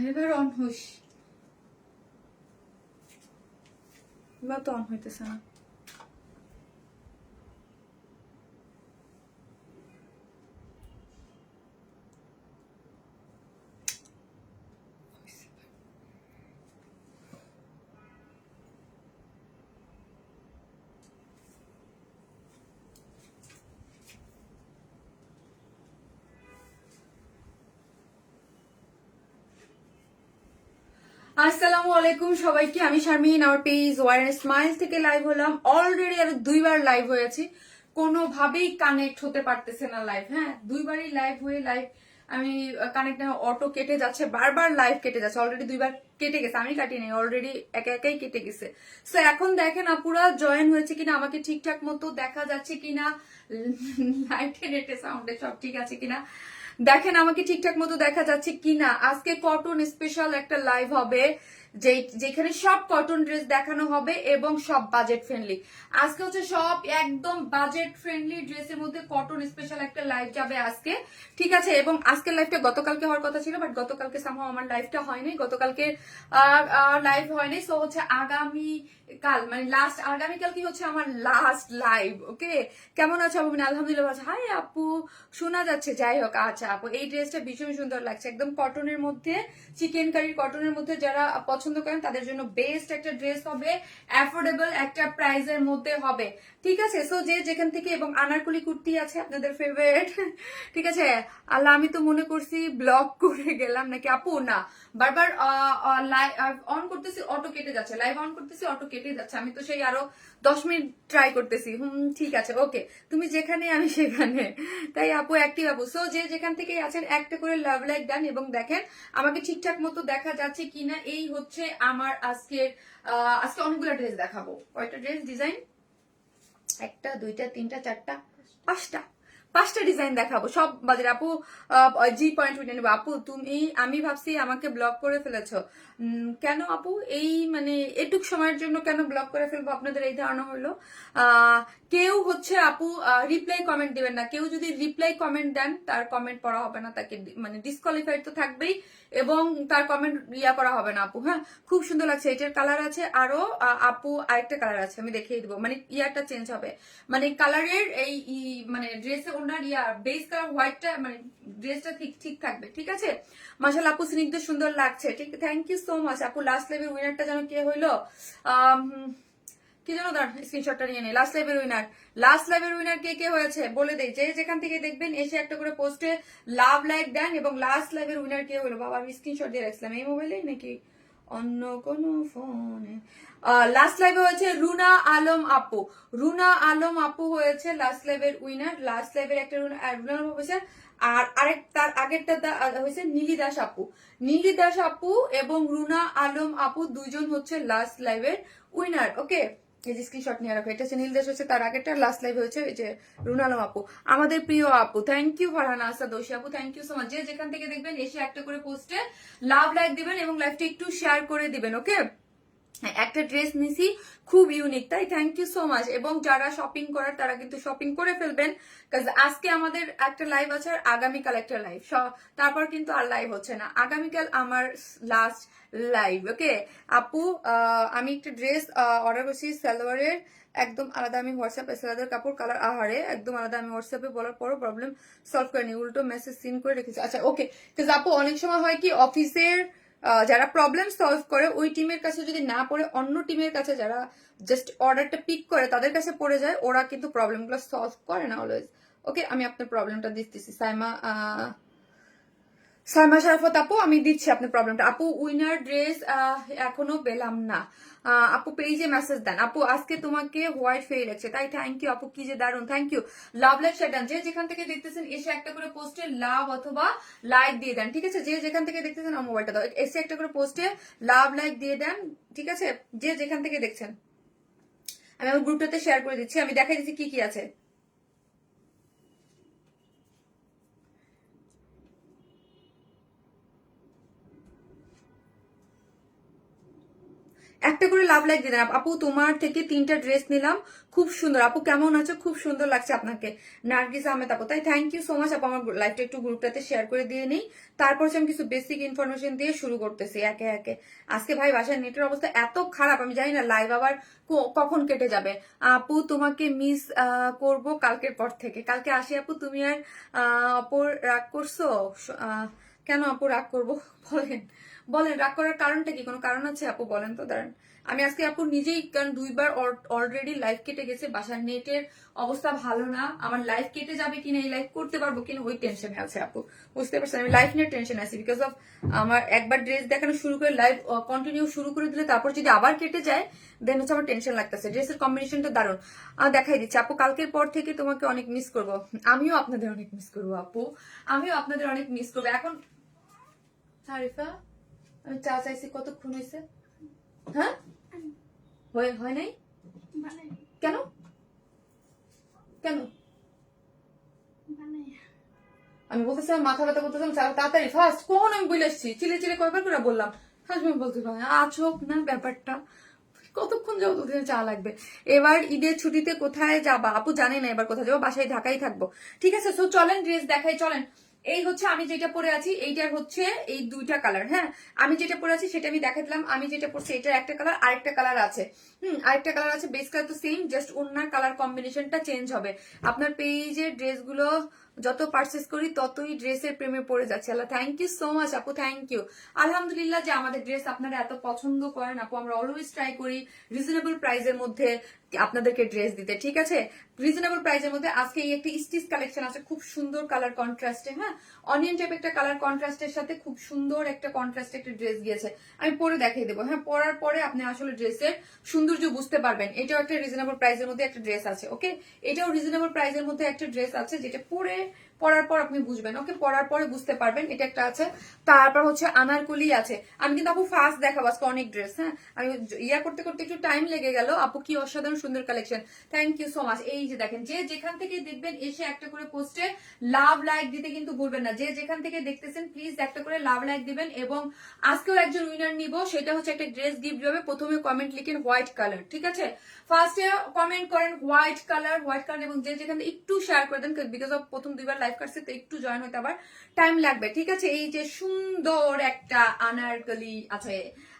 এবার অন হইস, এবার তো অন হইতেছে না। আসসালামু আলাইকুম সবাইকে, আমি শারমিন, আমার পেজ ওয়ার স্মাইল থেকে লাইভ হলাম। অলরেডি আর দুইবার লাইভ হয়েছি, কোনোভাবেই কানেক্ট হতে পারতেছে না লাইভ। হ্যাঁ, দুইবারই লাইভ হয়ে লাইভ আমি কানেক্ট না, অটো কেটে যাচ্ছে, বারবার লাইভ কেটে যাচ্ছে। অলরেডি দুইবার কেটে গেছে, আমি কাটি নাই, অলরেডি একা একাই কেটে গেছে। সো এখন দেখেন আপুরা জয়েন হয়েছে কিনা, আমাকে ঠিকঠাক মতো দেখা যাচ্ছে কিনা, লাইটে নেটে সাউন্ডে সব ঠিক আছে কিনা দেখেন, আমাকে ঠিকঠাক মতো দেখা যাচ্ছে কিনা। আজকে কটন স্পেশাল একটা লাইভ হবে, যেখানে সব কটন ড্রেস দেখানো হবে এবং সব বাজেট ফ্রেন্ডলি। আজকে হচ্ছে সব একদম বাজেট ফ্রেন্ডলি ড্রেসের মধ্যে কটন স্পেশাল একটা লাইভ যাবে আজকে, ঠিক আছে। এবং আজকের লাইভটা গতকালকে হওয়ার কথা ছিল, বাট গতকালকে সামহাও আমার লাইভটা হয়নি, গতকালকে লাইভ হয়নি। সো হচ্ছে আগামী কাল, মানে লাস্ট আগামীকাল কি হচ্ছে আমার লাস্ট লাইভ। ওকে, কেমন আছো আপু? আলহামদুলিল্লাহ। হাই আপু, শোনা যাচ্ছে। যাই হোক, আচ্ছা আপু, এই ড্রেসটা ভীষণ সুন্দর লাগছে, একদম কটনের মধ্যে, চিকেন কারির কটনের মধ্যে। যারা পছন্দ করেন তাদের জন্য বেস্ট একটা ড্রেস হবে, অ্যাফোর্ডেবল একটা প্রাইসের মধ্যে হবে, ঠিক আছে। সো যে যেখান থেকে, এবং আনারকলি কুর্তি আছে আপনাদের ফেভারিট, ঠিক আছে। আল্লাহ, আমি তো মনে করছি ব্লক করে গেলাম নাকি আপু, না, বারবার অন করতেছি অটো কেটে যাচ্ছে, লাইভ অন করতেছি অটো কেটে যাচ্ছে। আমি তো সেই আরো 10 মিনিট ট্রাই করতেছি। ঠিক আছে, ওকে, তুমি যেখানে আমি সেখানে, তাই আপু অ্যাক্টিভ আপু। সো যে যেখান থেকে আছেন একটা করে লাভ লাইক ডান, এবং দেখেন আমাকে ঠিকঠাক মতো দেখা যাচ্ছে কিনা। এই হচ্ছে আমার আজকে অনেকগুলো ড্রেস দেখাবো। কয়টা ড্রেস ডিজাইন? একটা, দুইটা, তিনটা, চারটা, পাঁচটা, পাঁচটা ডিজাইন দেখাবো, সব বাজারে। আপু জি পয়েন্ট উঠে নেবো। আপু তুমি, আমি ভাবছি আমাকে ব্লক করে ফেলেছো। কেন আপু? এই মানে এটুক সময়ের জন্য কেন ব্লক করে ফেলবো আপনাদের এই ধারণা হলো? কেউ হচ্ছে আপু রিপ্লাই কমেন্ট দিবেন না। কেউ যদি রিপ্লাই কমেন্ট দেন, তার কমেন্ট পড়া হবে না, তাকে মানে ডিসকোয়ালিফাইড তো থাকবেই, এবং তার কমেন্ট করা হবে না আপু। হ্যাঁ, খুব সুন্দর লাগছে। এটার কালার আছে আরো আপু, আরেকটা কালার আছে, আমি দেখিয়ে দিব। মানে ইয়ারটা চেঞ্জ হবে, মানে কালারের এই মানে ড্রেসে ওনার বেস কালার হোয়াইটটা, মানে ড্রেসটা ঠিক ঠিক থাকবে, ঠিক আছে। মাশাআল্লাহ আপু, স্নিগ্ধ সুন্দর লাগছে, ঠিক। থ্যাংক ইউ সো মাচ আপু। লাস্ট লাইভের উইনারটা যেন কে হইলো, কি যেন, দাঁড়ান স্ক্রিনশটটা নিয়ে নেই। লাস্ট লাইভের উইনার কে কে হয়েছে বলে দেই। যে যেখান থেকে দেখবেন এসে একটা করে পোস্টে লাভ লাইক দেন, এবং লাস্ট লাইভের উইনার কে হলো। বাবা, আমি স্ক্রিনশট দিয়ে রাখছিলাম, এই মোবাইলেই নাকি অন্য কোন ফোনে। লাস্ট লাইভে হয়েছে রুনা আলম আপু। রুনা আলম আপু হয়েছে লাস্ট লাইভের উইনার। লাস্ট লাইভের একটা রুনা আলম হয়েছে, আর আরেক তার আগেরটা হয়েছে নীলি দাস আপু। নীলি দাস আপু এবং রুনা আলম আপু দুইজন হচ্ছে লাস্ট লাইভের উইনার। ওকে, এই যে স্ক্রিনশট নিয়ে রাখো। এটা হচ্ছে নীল দাস হচ্ছে তার আগেরটা, লাস্ট লাইভ হয়েছে এই যে রুনা আলম আপু, আমাদের প্রিয় আপু। থ্যাংক ইউ ফারহানা আসাদ দোষী আপু, থ্যাংক ইউ সো মাচ। যে যেখান থেকে দেখবেন এসে একটা করে পোস্টে লাভ লাইক দিবেন, এবং লাইভটা একটু শেয়ার করে দিবেন। ওকে, একটা ড্রেস নিছি খুব ইউনিক, তাই থ্যাংক ইউ সো মাচ। এবং যারা শপিং করার তারা কিন্তু শপিং করে ফেলবেন, কাজ আজকে আমাদের একটা লাইভ আছে, আর আগামীকাল একটা লাইভ, তারপর কিন্তু আর লাইভ হচ্ছে না। আগামীকাল আমার লাস্ট লাইভ। ওকে আপু, আমি একটা ড্রেস অর্ডার করছি সালোয়ারের, একদম আলাদা। আমি হোয়াটসঅ্যাপে সালোয়ারের কাপড় কালার আহারে একদম আলাদা, আমি হোয়াটসঅ্যাপে বলার পরও প্রবলেম সলভ করিনি, উল্টো মেসেজ সিন করে রেখেছি। আচ্ছা ওকে, কাজ আপু অনেক সময় হয় কি, অফিসের যারা প্রবলেম সলভ করে ওই টিমের কাছে যদি না পড়ে, অন্য টিমের কাছে যারা জাস্ট অর্ডারটা পিক করে তাদের কাছে পড়ে যায়, ওরা কিন্তু প্রবলেমগুলো সলভ করে না অলওয়েজ। ওকে, আমি আপনার প্রবলেমটা দিতেছি। সাইমা শারাফত আপু, আমি দিচ্ছি আপনার প্রবলেমটা। আপু উইনার ড্রেস এখনো পেলাম না। আপু পেজে মেসেজ দেন। আপু আজকে তোমাকে হোয়াইট ফেয়ে লাগছে, তাই থ্যাংক ইউ আপু, কি যে দারুন, thank you. Love like share, যে যেখান থেকে দেখতেছেন এসে একটা করে পোস্টে লাভ অথবা লাইক দিয়ে দেন, ঠিক আছে। যে যেখান থেকে দেখতেছেন আমার মোবাইলটা দাও, এসে একটা করে পোস্টে লাভ লাইক দিয়ে দেন, ঠিক আছে। যে যেখান থেকে দেখছেন, আমি আমার গ্রুপটাতে শেয়ার করে দিচ্ছি, আমি দেখাই দিচ্ছি কি কি আছে। একটা করে লাভ লাইক দিলেন। আপু তোমার থেকে 3টা ড্রেস নিলাম, খুব সুন্দর। আপু কেমন আছো? খুব সুন্দর লাগছে আপনাকে। নার্গিস আহমেদ আপু, তাই থ্যাংক ইউ সো মাচ আপু। আমার লাইভটা একটু গ্রুপটাতে শেয়ার করে দিয়ে নেই, তারপর আমি কিছু বেসিক ইনফরমেশন দিয়ে শুরু করতেছি একে একে। আজকে ভাই বাসায় নেটের অবস্থা এত খারাপ, আমি জানি না লাইভ আবার কখন কেটে যাবে। আপু তোমাকে মিস করব কালকের পর থেকে। কালকে আসি আপু। তুমি আর অপর রাগ করছো? কেন আপু রাগ করবো? বলেন বলেন, রাগ করার কারণটা কি? কোনো কারণ আছে আপু? বলেন তো। দাঁড়ান, আমি আজকে আপু নিজেই, কারণ 2বার অলরেডি লাইভ কেটে গেছে, বাসার নেটের অবস্থা ভালো না। আমার লাইভ কেটে যাবে কিনা, এই লাইভ করতে পারবো কিনা, ওই টেনশনে আছে আপু। বুঝতে পারছেন, আমি লাইভ নিয়ে টেনশন আছি বিকজ অফ আমার একবার ড্রেস দেখানো শুরু করে লাইভ কন্টিনিউ শুরু করে দিলে তারপর যদি আবার কেটে যায় দেন হচ্ছে আমার টেনশন লাগতেছে। ড্রেসের কম্বিনেশনটা দারুণ। দেখাই দিচ্ছি আপু। কালকের পর থেকে তোমাকে অনেক মিস করবো। আমিও আপনাদের অনেক মিস করবো আপু, আমিও আপনাদের অনেক মিস করবো। এখন আরিফা, আমি চা চাইছি, কতক্ষণ হয়েছে? হ্যাঁ, হয় নাই কেন? কেন আমি বলতেছিলাম মাথা ব্যথা করতেছিলাম, তাড়াতাড়ি ফার্স্ট কখন আমি বলে এসছি, চিলে চিলে কয়বার করে বললাম। হাজবেন্ড বলতে পারে আছোক না ব্যাপারটা, কতক্ষণ যাবো তোদের চা লাগবে। এবার ঈদের ছুটিতে কোথায় যাবা আপু? জানি না এবার কোথায় যাবো, বাসায় ঢাকাই থাকবো। ঠিক আছে, সো চলেন ড্রেস দেখাই, চলেন। এই হচ্ছে আমি যেটা পরে আছি, এইটার হচ্ছে এই 2টা কালার। হ্যাঁ, আমি যেটা পরে আছি সেটা আমি দেখা দিলাম। আমি যেটা পরছি এটার একটা কালার, আরেকটা কালার আছে। আরেকটা কালার আছে, বেস কালার তো সেম, জাস্ট ওনার কালার কম্বিনেশনটা চেঞ্জ হবে। আপনার পেজের ড্রেসগুলো যত পারচেস করি ততই ড্রেসের প্রেমে পড়ে যাচ্ছে। আল্লাহ, থ্যাংক ইউ সো মাচ আপু, থ্যাংক ইউ। আলহামদুলিল্লাহ যে আমাদের ড্রেস আপনারা এত পছন্দ করেন আপু। আমরা অলওয়েজ ট্রাই করি রিজনেবল প্রাইসের মধ্যে আপনাদেরকে ড্রেস দিতে। ঠিক আছে, রিজনেবল প্রাইসের মধ্যে আজকে এই একটি স্টিচ কালেকশন আছে, খুব সুন্দর কালার কন্ট্রাস্টে। হ্যাঁ, অনিয়ন টাইপ একটা কালার কন্ট্রাস্টের সাথে খুব সুন্দর একটা কন্ট্রাস্টে একটা ড্রেস গিয়েছে। আমি পরে দেখিয়ে দেবো। হ্যাঁ, পরার পরে আপনি আসলে ড্রেসের সৌন্দর্য বুঝতে পারবেন। এটাও একটা রিজনেবল প্রাইসের মধ্যে একটা ড্রেস আছে। ওকে, এটাও রিজনেবল প্রাইসের মধ্যে একটা ড্রেস আছে, যেটা পরার পর আপনি বুঝবেন। ওকে, পরার পরে বুঝতে পারবেন। এটা একটা আছে, তারপর হচ্ছে আনারকলি আছে। আমি কিন্তু আপু ফার্স্ট দেখাবো আজকে অনেক ড্রেস। হ্যাঁ, আমি ইয়া করতে করতে একটু টাইম লেগে গেল আপু। কি অসাধারণ সুন্দর collection, thank you so much. এই যে দেখেন, যে যেখান থেকে দেখবেন এসে একটা করে পোস্টে লাভ লাইক দিতে কিন্তু ভুলবেন না। যে যেখান থেকে দেখতেছেন প্লিজ একটা করে লাভ লাইক দিবেন। এবং আজকেও একজন উইনার নিব, সেটা হচ্ছে একটা ড্রেস গিফট হবে। প্রথমে কমেন্ট লিখেন হোয়াইট কালার। ঠিক আছে, ফার্স্টে কমেন্ট করেন হোয়াইট কালার, হোয়াইট কালার, এবং যে যেখানে একটু শেয়ার করে দেন বিকজ অফ প্রথম 2বার লাইভ কাটছে তো একটু জয়েন হতে আবার টাইম লাগবে। ঠিক আছে, এই যে সুন্দর একটা আনারকলি আছে,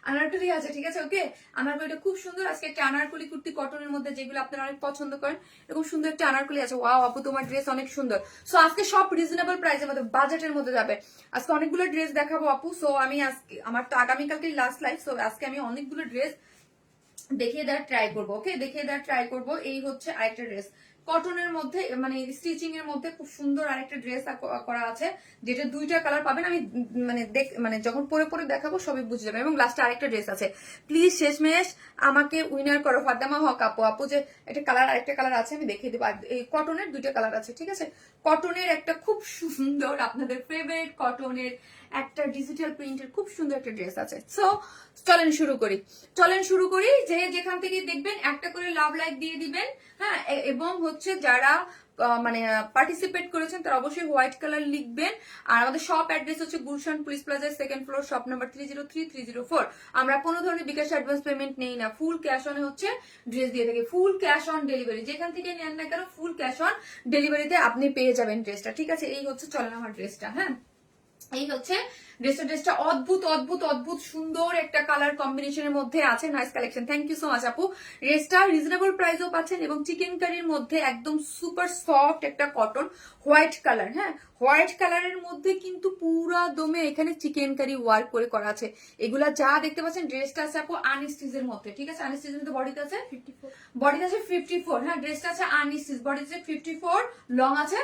আনারকলি আছে। ঠিক আছে, ওকে, আনারকলিটা খুব সুন্দর। আজকে একটা আনারকলি কুর্তি কটনের মধ্যে, যেগুলো আপনারা অনেক পছন্দ করেন, এরকম সুন্দর একটা আনারকলি আছে। ওয়াও আপু, তোমার ড্রেস অনেক সুন্দর। সো আজকে সব রিজনেবল প্রাইসের মধ্যে, বাজেটের মধ্যে যাবে। আজকে অনেকগুলো ড্রেস দেখাবো আপু। সো আমি আজকে, আমার তো আগামীকালকে লাস্ট লাইভ, সো আজকে আমি অনেকগুলো ড্রেস দেখিয়ে দেওয়ার ট্রাই করবো। ওকে, দেখিয়ে দেওয়ার ট্রাই করবো। এই হচ্ছে আরেকটা ড্রেস কটনের মধ্যে, মানে স্টিচিং এর মধ্যে খুব সুন্দর আরেকটা ড্রেস করা আছে, যেটা 2টা কালার পাবেন। আমি মানে যখন পরে পরে দেখাবো সবই বুঝে যাবে। এবং লাস্টে আরেকটা ড্রেস আছে। প্লিজ শেষমেশ আমাকে উইনার করো, ফাতেমা হক আপু। আপু যে একটা কালার, আরেকটা কালার আছে, আমি দেখিয়ে দেবো। এই কটনের 2টা কালার আছে। ঠিক আছে, কটনের একটা খুব সুন্দর, আপনাদের ফেভারিট কটনের একটা ডিজিটাল প্রিন্টের খুব সুন্দর একটা ড্রেস আছে। সো চলেন শুরু করি, চলেন শুরু করি। যে যেখান থেকে দেখবেন একটা করে লাভ লাইক দিয়ে দিবেন। হ্যাঁ, এবং হচ্ছে যারা মানে পার্টিসিপেট করেছেন তারা অবশ্যই হোয়াইট কালার লিখবেন। আর আমাদের শপ অ্যাড্রেস হচ্ছে গুলশান পুলিশ প্লাজার 2nd ফ্লোর, শপ নাম্বার 303-304। আমরা কোনো ধরনের বিকাশ অ্যাডভান্স পেমেন্ট নেই না, ফুল ক্যাশ অনে হচ্ছে ড্রেস দিয়ে থাকি। ফুল ক্যাশ অন ডেলিভারি, যেখান থেকে নেন না কেন ফুল ক্যাশ অন ডেলিভারিতে আপনি পেয়ে যাবেন ড্রেসটা। ঠিক আছে, এই হচ্ছে চলেন আমার ড্রেসটা। হ্যাঁ, এই হচ্ছে ড্রেসটা অদ্ভুত অদ্ভুত অদ্ভুত সুন্দর একটা কালার কম্বিনেশনের মধ্যে আছে। Nice collection, thank you so much আপু। ড্রেসটা রিজনেবল প্রাইসও পাচ্ছেন, এবং চিকেন কারির মধ্যে একদম সুপার সফট একটা কটন হোয়াইট কালার। হ্যাঁ, হোয়াইট কালারের মধ্যে কিন্তু পুরা দমে এখানে চিকেন কারি ওয়ার্ক করে করা আছে। এগুলা যা দেখতে পাচ্ছেন, ড্রেসটা আছে আপু আনস্টিচের মধ্যে। ঠিক আছে, আনস্টিচের মধ্যে বডিতে আছে 54, বডিতে আছে 54। হ্যাঁ, ড্রেসটা আছে আনস্টিচ, বডিতে আছে 54, লং আছে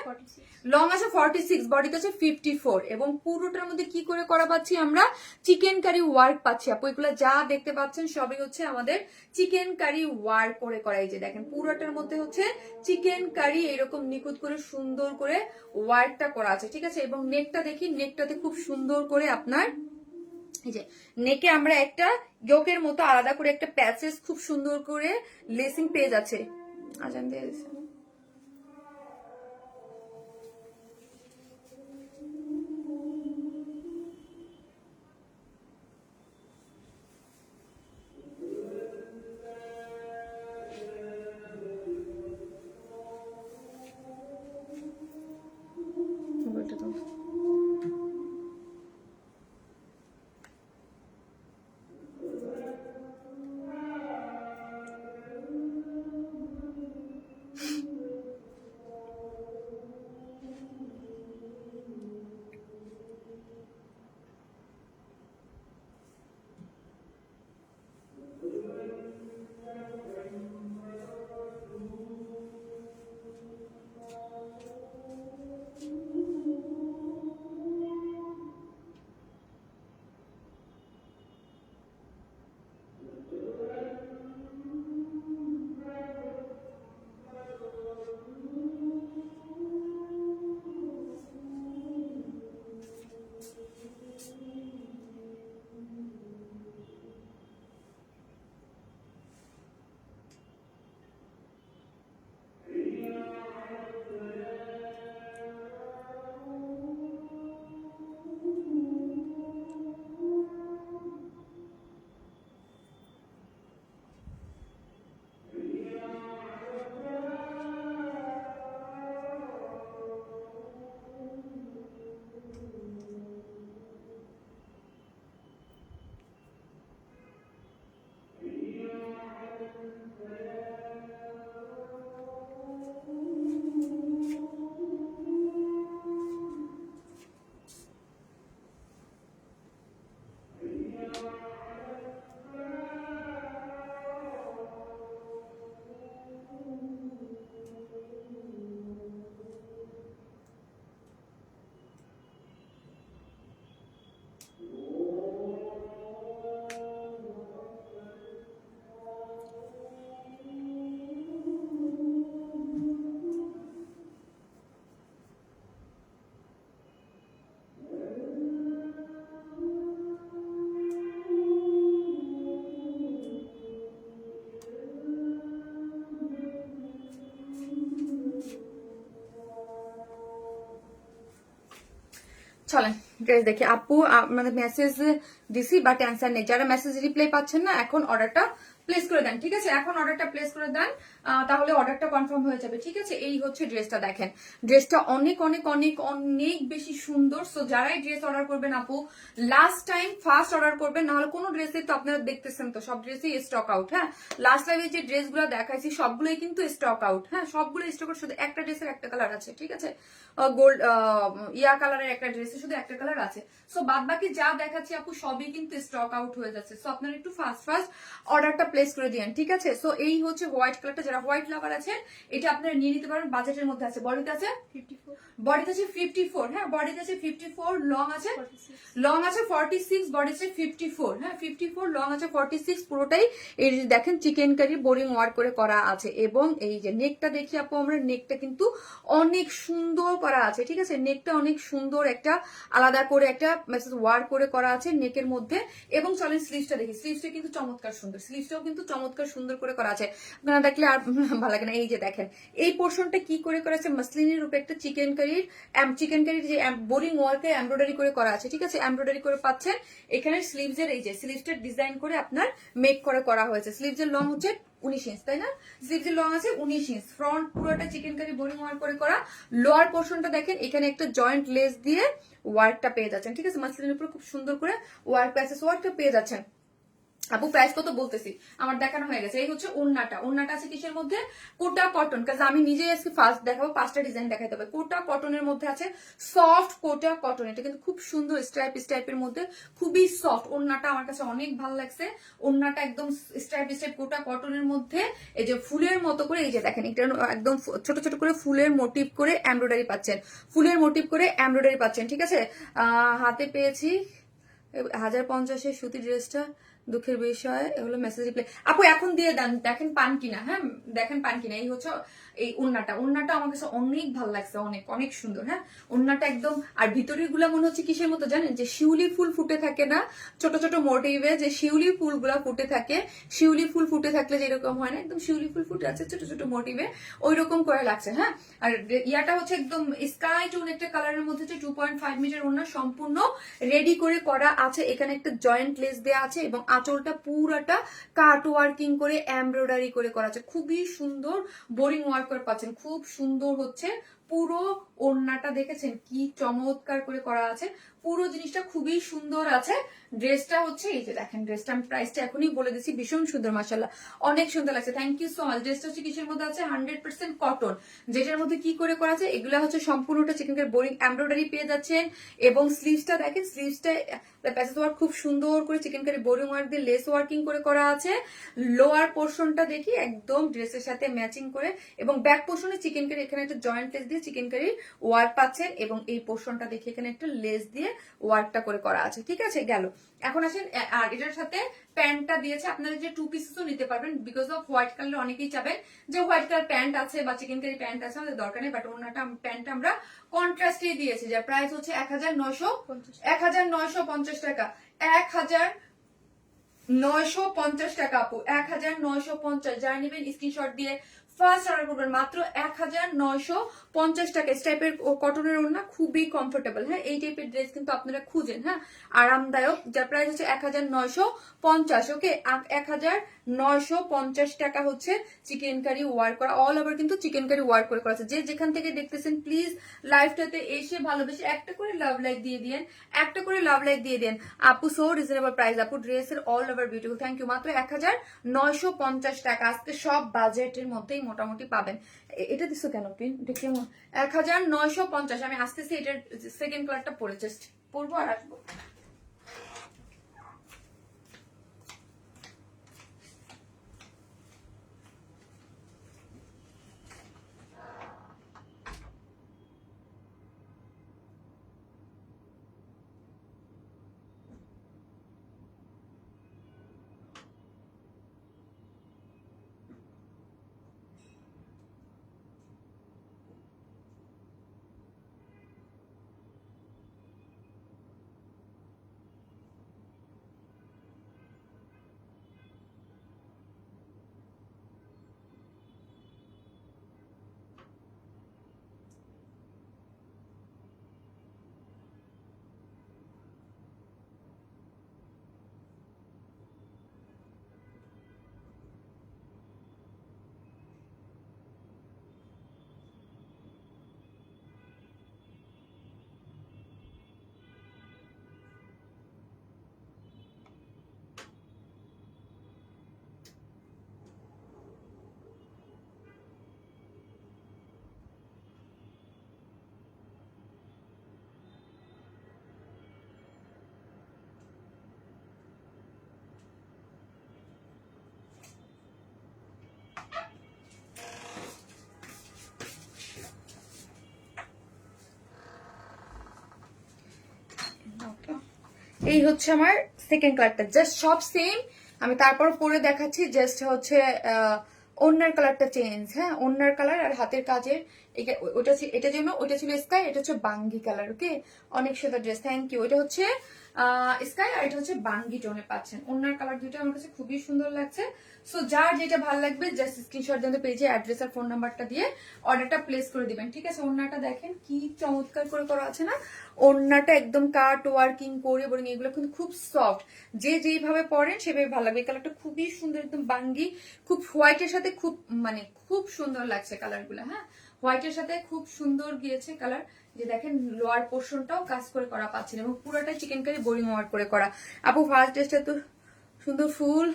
46, বডিতে আছে 54। এবং পুরোটার মধ্যে কি করে করা পাচ্ছি আমরা? চিকেন কারি ওয়ার্ক পাচ্ছি আপু। এগুলো যা দেখতে পাচ্ছেন সবই হচ্ছে আমাদের চিকেন কারি ওয়ার্ক করে করা। এই যে দেখেন, পুরোটার মধ্যে হচ্ছে চিকেন কারি এরকম নিখুঁত করে সুন্দর করে ওয়ার্কটা করা আছে। ঠিক আছে, এবং নেকটা দেখি, নেকটাতে খুব সুন্দর করে আপনার এই যে নেকে আমরা একটা যোকের মতো আলাদা করে একটা প্যাচেস খুব সুন্দর করে লেসিং পেয়ে যাচ্ছে। আজান দিয়ে দিয়েছে। চলেন ড্রেস দেখি। আপু মানে মেসেজ দিছি বাট অ্যান্সার নেই। যারা মেসেজ রিপ্লাই পাচ্ছেন না এখন অর্ডারটা প্লেস করে দেন, ঠিক আছে? এখন অর্ডারটা প্লেস করে দেন, তাহলে অর্ডারটা কনফার্ম হয়ে যাবে, ঠিক আছে? এই হচ্ছে ড্রেসটা, দেখেন ড্রেসটা অনেক অনেক অনেক অনেক বেশি সুন্দর। সো যারাই ড্রেস অর্ডার করবেন আপু লাস্ট টাইম ফার্স্ট অর্ডার করবেন, নাহলে কোনো ড্রেসে তো আপনারা দেখতেছেন তো সব ড্রেসই স্টক আউট। হ্যাঁ, লাস্ট লাইভে যে ড্রেসগুলো দেখাইছি সবগুলোই কিন্তু স্টক আউট। হ্যাঁ, সবগুলো স্টক আউট, শুধু একটা ড্রেসের একটা কালার আছে, ঠিক আছে? গোল্ড ইয়া কালারের একটা ড্রেসে শুধু একটা কালার আছে। সো বাদ বাকি যা দেখাচ্ছি আপু সবই কিন্তু স্টক আউট হয়ে যাচ্ছে। সো আপনারা একটু ফাস্ট ফাস্ট অর্ডারটা প্লেস করে দিন, ঠিক আছে? সো এই হচ্ছে হোয়াইট কালারটা, যারা হোয়াইট লাভার আছে এটা আপনারা নিয়ে নিতে পারেন, বাজেটের মধ্যে আছে। বডিতে আছে 54, বডিতে আছে 54, হ্যাঁ বডিতে আছে 54, লং আছে 46, বডি আছে 54, হ্যাঁ 54, লং আছে 46, পুরোটাই এই যে দেখেন চিকেন কারি বোরিং ওয়ার্ক করে করা আছে। এবং এই যে নেকটা দেখি আপু আমরা, নেকটা কিন্তু অনেক সুন্দর করা আছে, ঠিক আছে? নেকটা অনেক সুন্দর, একটা আলাদা করে একটা মেসেজ ওয়ার্ক করে করা আছে নেকের মধ্যে। এবং চলেন স্লিভসটা দেখি, স্লিভসটা কিন্তু চমৎকার সুন্দর, স্লিভসটাও কিন্তু চমৎকার সুন্দর করে করা আছে। আপনারা দেখলে আর ভালো লাগে না। এই যে দেখেন এই পোর্শনটা কি করে করা আছে, মাসলিনের উপরে একটা চিকেন কারির যে বোরিং ওয়ার্কে এমব্রয়ডারি করে করা আছে, ঠিক আছে? এমব্রয়ডারি করে পাচ্ছেন। এখানে স্লিভসের এই যে স্লিভসটা ডিজাইন করে আপনার মেক করে করা হয়েছে। স্লিভসের লং হচ্ছে 19 ইঞ্চ, তাই না? স্লিভসের লং আছে 19 ইঞ্চ, ফ্রন্ট পুরোটা চিকেন কারি বোরিং ওয়ার্ক করে করা। লোয়ার পোর্শনটা দেখেন এখানে একটা জয়েন্ট লেস দিয়ে ওয়ার্কটা পেয়ে যাচ্ছেন, ঠিক আছে? মাসলিনের উপরে খুব সুন্দর করে ওয়ার্ক প্যাচেস ওয়ার্কটা পেয়ে যাচ্ছেন। আপু প্রাইস কত বলতেছি, আমার দেখানো হয়ে গেছে। এই হচ্ছে ওন্নাটা, ওন্নাটা আছে কিসের মধ্যে? কোটা কটন, কাজ আমি নিজেই আজকে ফার্স্ট দেখাবো, 5টা ডিজাইন দেখাতে হবে। কোটা কটনের মধ্যে আছে, সফট কোটা কটন, এটা কিন্তু খুব সুন্দর স্টাইপের মধ্যে, খুবই সফট। ওন্নাটা আমার কাছে অনেক ভালো লাগছে। ওন্নাটা একদম স্টাইপ কোটা কটনের মধ্যে এই যে ফুলের মতো করে, এই যে দেখেন এটা একদম ছোট ছোট করে ফুলের মোটিভ করে এমব্রয়ডারি পাচ্ছেন, ফুলের মোটিভ করে এমব্রয়ডারি পাচ্ছেন, ঠিক আছে? হাতে পেয়েছি 1050-এর সুতি ড্রেসটা, দুঃখের বিষয় এগুলো মেসেজ রিপ্লাই আপু এখন দিয়ে দেন, দেখেন পান কিনা। হ্যাঁ দেখেন পান কিনা। এই হচ্ছে এই ওন্নাটা, ওন্নাটা আমার কাছে অনেক ভালো লাগছে, অনেক অনেক সুন্দর। হ্যাঁ ওন্নাটা একদম, আর ভিতরের গুলা মনে হচ্ছে কিসের মতো জানেন, যে শিউলি ফুল ফুটে থাকে না ছোট ছোট মোটিভে, যে শিউলি ফুল গুলা ফুটে থাকে, শিউলি ফুল ফুটে থাকলে যেরকম হয় না, একদম শিউলি ফুল ফুটে আছে ছোট ছোট মোটিভে, ওই রকম করে লাগছে। হ্যাঁ আর ইয়াটা হচ্ছে একদম স্কাই টোন একটা কালারের মধ্যে, 2.5 মিটার ওন্না, সম্পূর্ণ রেডি করে করা আছে। এখানে একটা জয়েন্ট লেস দেওয়া আছে এবং আঁচলটা পুরাটা কাট ওয়ার্কিং করে এমব্রয়ডারি করে করা আছে, খুবই সুন্দর বোরিং ওয়ার্ক করে পাচ্ছেন, খুব সুন্দর হচ্ছে পুরো ওড়নাটা। দেখেছেন কি চমৎকার করে করা আছে, পুরো জিনিসটা খুবই সুন্দর আছে। ড্রেসটা হচ্ছে এই যে দেখেন, ড্রেসটা আমি প্রাইসটা এখনই বলে দিচ্ছি, ভীষণ সুন্দর মাশাআল্লাহ, অনেক সুন্দর লাগছে। Thank you so much. ড্রেসটা হচ্ছে কিসের মধ্যে আছে, 100% কটন, যেটার মধ্যে কি করে করা আছে, এগুলা হচ্ছে সম্পূর্ণটা চিকেন কারি বোরিং এমব্রয়ডারি পেয়ে যাচ্ছেন। এবং স্লিভসটা দেখেন, স্লিভসটা প্যাচেস ওয়ার্ক খুব সুন্দর করে চিকেন কারি বোরিং ওয়ার্ক দিয়ে লেস ওয়ার্কিং করে করা আছে। লোয়ার পোর্শনটা দেখি একদম ড্রেসের সাথে ম্যাচিং করে, এবং ব্যাক পোর্শনে চিকেন কারি এখানে একটা জয়েন্ট লেস দিয়ে চিকেন কারি ওয়ার্ক পাচ্ছেন। এবং এই পোর্শনটা দেখি এখানে একটা লেস দিয়ে ওয়ার্কটা করে করা আছে, ঠিক আছে? গেল। এখন আসেন, আর এটার সাথে প্যান্টটা দিয়েছে, আপনারা যে 2 পিসেসও নিতে পারবেন, বিকজ অফ হোয়াইট কালার অনেকেই চাবেন যে হোয়াইট কালার প্যান্ট আছে বা চিকেন কারি প্যান্ট আছে, আমাদের দরকার নেই। বাট ওনাটা প্যান্টটা আমরা কন্ট্রাস্টে দিয়েছি, যার প্রাইস হচ্ছে 1950 টাকা, 1950 টাকা আপু, 1950। যারা নেবেন স্ক্রিনশট দিয়ে ফার্স্ট অর্ডার করবেন, মাত্র 1950 টাকা। এই টাইপের কটনের ওড়না, খুবই কমফোর্টেবল। হ্যাঁ এই টাইপের ড্রেস কিন্তু আপনারা খুঁজেন, হ্যাঁ আরামদায়ক, যার প্রাইস হচ্ছে 1950। ওকে 1950 টাকা হচ্ছে চিকেন কারি ওয়ার্ক করা, অল ওভার কিন্তু চিকেন কারি ওয়ার্ক করে করা আছে। যে যেখান থেকে দেখতেছেন প্লিজ লাইভটাতে এসে ভালোবেসে একটা করে লাভ লাইক দিয়ে দিন, একটা করে লাভ লাইক দিয়ে দেন আপু। সো রিজনেবল প্রাইস আপু, ড্রেসের all over beautiful. Thank you. মাত্র 1950 টাকা, আজকে সব বাজেটের মধ্যেই মোটামুটি পাবেন। এটা দিচ্ছ কেন পিন, এটা কেমন? 1950। আমি আসতেছি, এটার সেকেন্ড কালারটা পরে জাস্ট পরবো আর আসবো। এই হচ্ছে আমার সেকেন্ড কালারটা, জাস্ট সব সেম। আমি তারপর পরে দেখাচ্ছি, জাস্ট হচ্ছে ওড়নার কালারটা চেঞ্জ। হ্যাঁ, ওড়নার কালার আর হাতের কাজের ওটা এটা জন্য ওটা ছিল স্কাই, এটা হচ্ছে বাঙ্গি কালার। ওকে, অনেক সুন্দর ড্রেস, থ্যাংক ইউ। এটা হচ্ছে স্কাই আর এটা হচ্ছে বাঙ্গি টোনে পাচ্ছেন। ওড়নার কালার দুটো আমার কাছে খুবই সুন্দর লাগছে। সো যার যেটা ভালো লাগবে জাস্ট স্ক্রিনশট দিতে পেজে অ্যাড্রেস আর ফোন নাম্বারটা দিয়ে অর্ডারটা প্লেস করে দিবেন, ঠিক আছে। ওড়নাটা দেখেন কি চমৎকার করে করা আছে না, ওড়নাটা একদম কাট ওয়ার্কিং করে বরং এগুলো কিন্তু খুব সফট, যে যেইভাবে পরেন সেভাবে ভালো লাগবে। এই কালারটা খুবই সুন্দর, একদম বাঙ্গি, খুব হোয়াইটের সাথে খুব মানে খুব সুন্দর লাগছে কালারগুলো। হ্যাঁ, হোয়াইটের সাথে খুব সুন্দর গিয়েছে কালার। যে দেখেন লোয়ার পোর্শনটাও কাজ করে করা পাচ্ছেন এবং পুরোটাই চিকেন কারি বোরিং ওয়ার্ক করে করা। আপু ফার্স্ট ড্রেসটা তো সুন্দর ফুল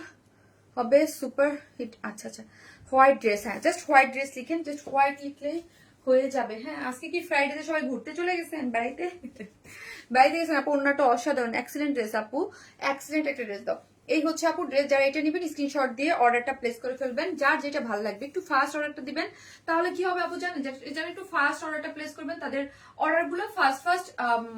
হবে, সুপার হিট। আচ্ছা আচ্ছা, হোয়াইট ড্রেস, হ্যাঁ জাস্ট হোয়াইট ড্রেস লিখেন, জাস্ট হোয়াইট লিখলেই হয়ে যাবে। হ্যাঁ, আজকে কি ফ্রাইডেতে সবাই ঘুরতে চলে গেছেন বাড়িতে? বাড়িতে গেছেন আপু, অন্যটা অসাধারণ, এক্সিলেন্ট ড্রেস আপু, এক্সিলেন্ট একটা ড্রেস দাও। এই হচ্ছে আপু ড্রেস, যারা এটা নেবেন স্ক্রিনশট দিয়ে অর্ডারটা প্লেস করে ফেলবেন, যার যেটা ভালো লাগবে। একটু ফাস্ট অর্ডারটা দিবেন, তাহলে কি হবে আপু জানেন, যারা একটু ফাস্ট অর্ডারটা প্লেস করবেন তাদের অর্ডারগুলো ফার্স্ট ফার্স্ট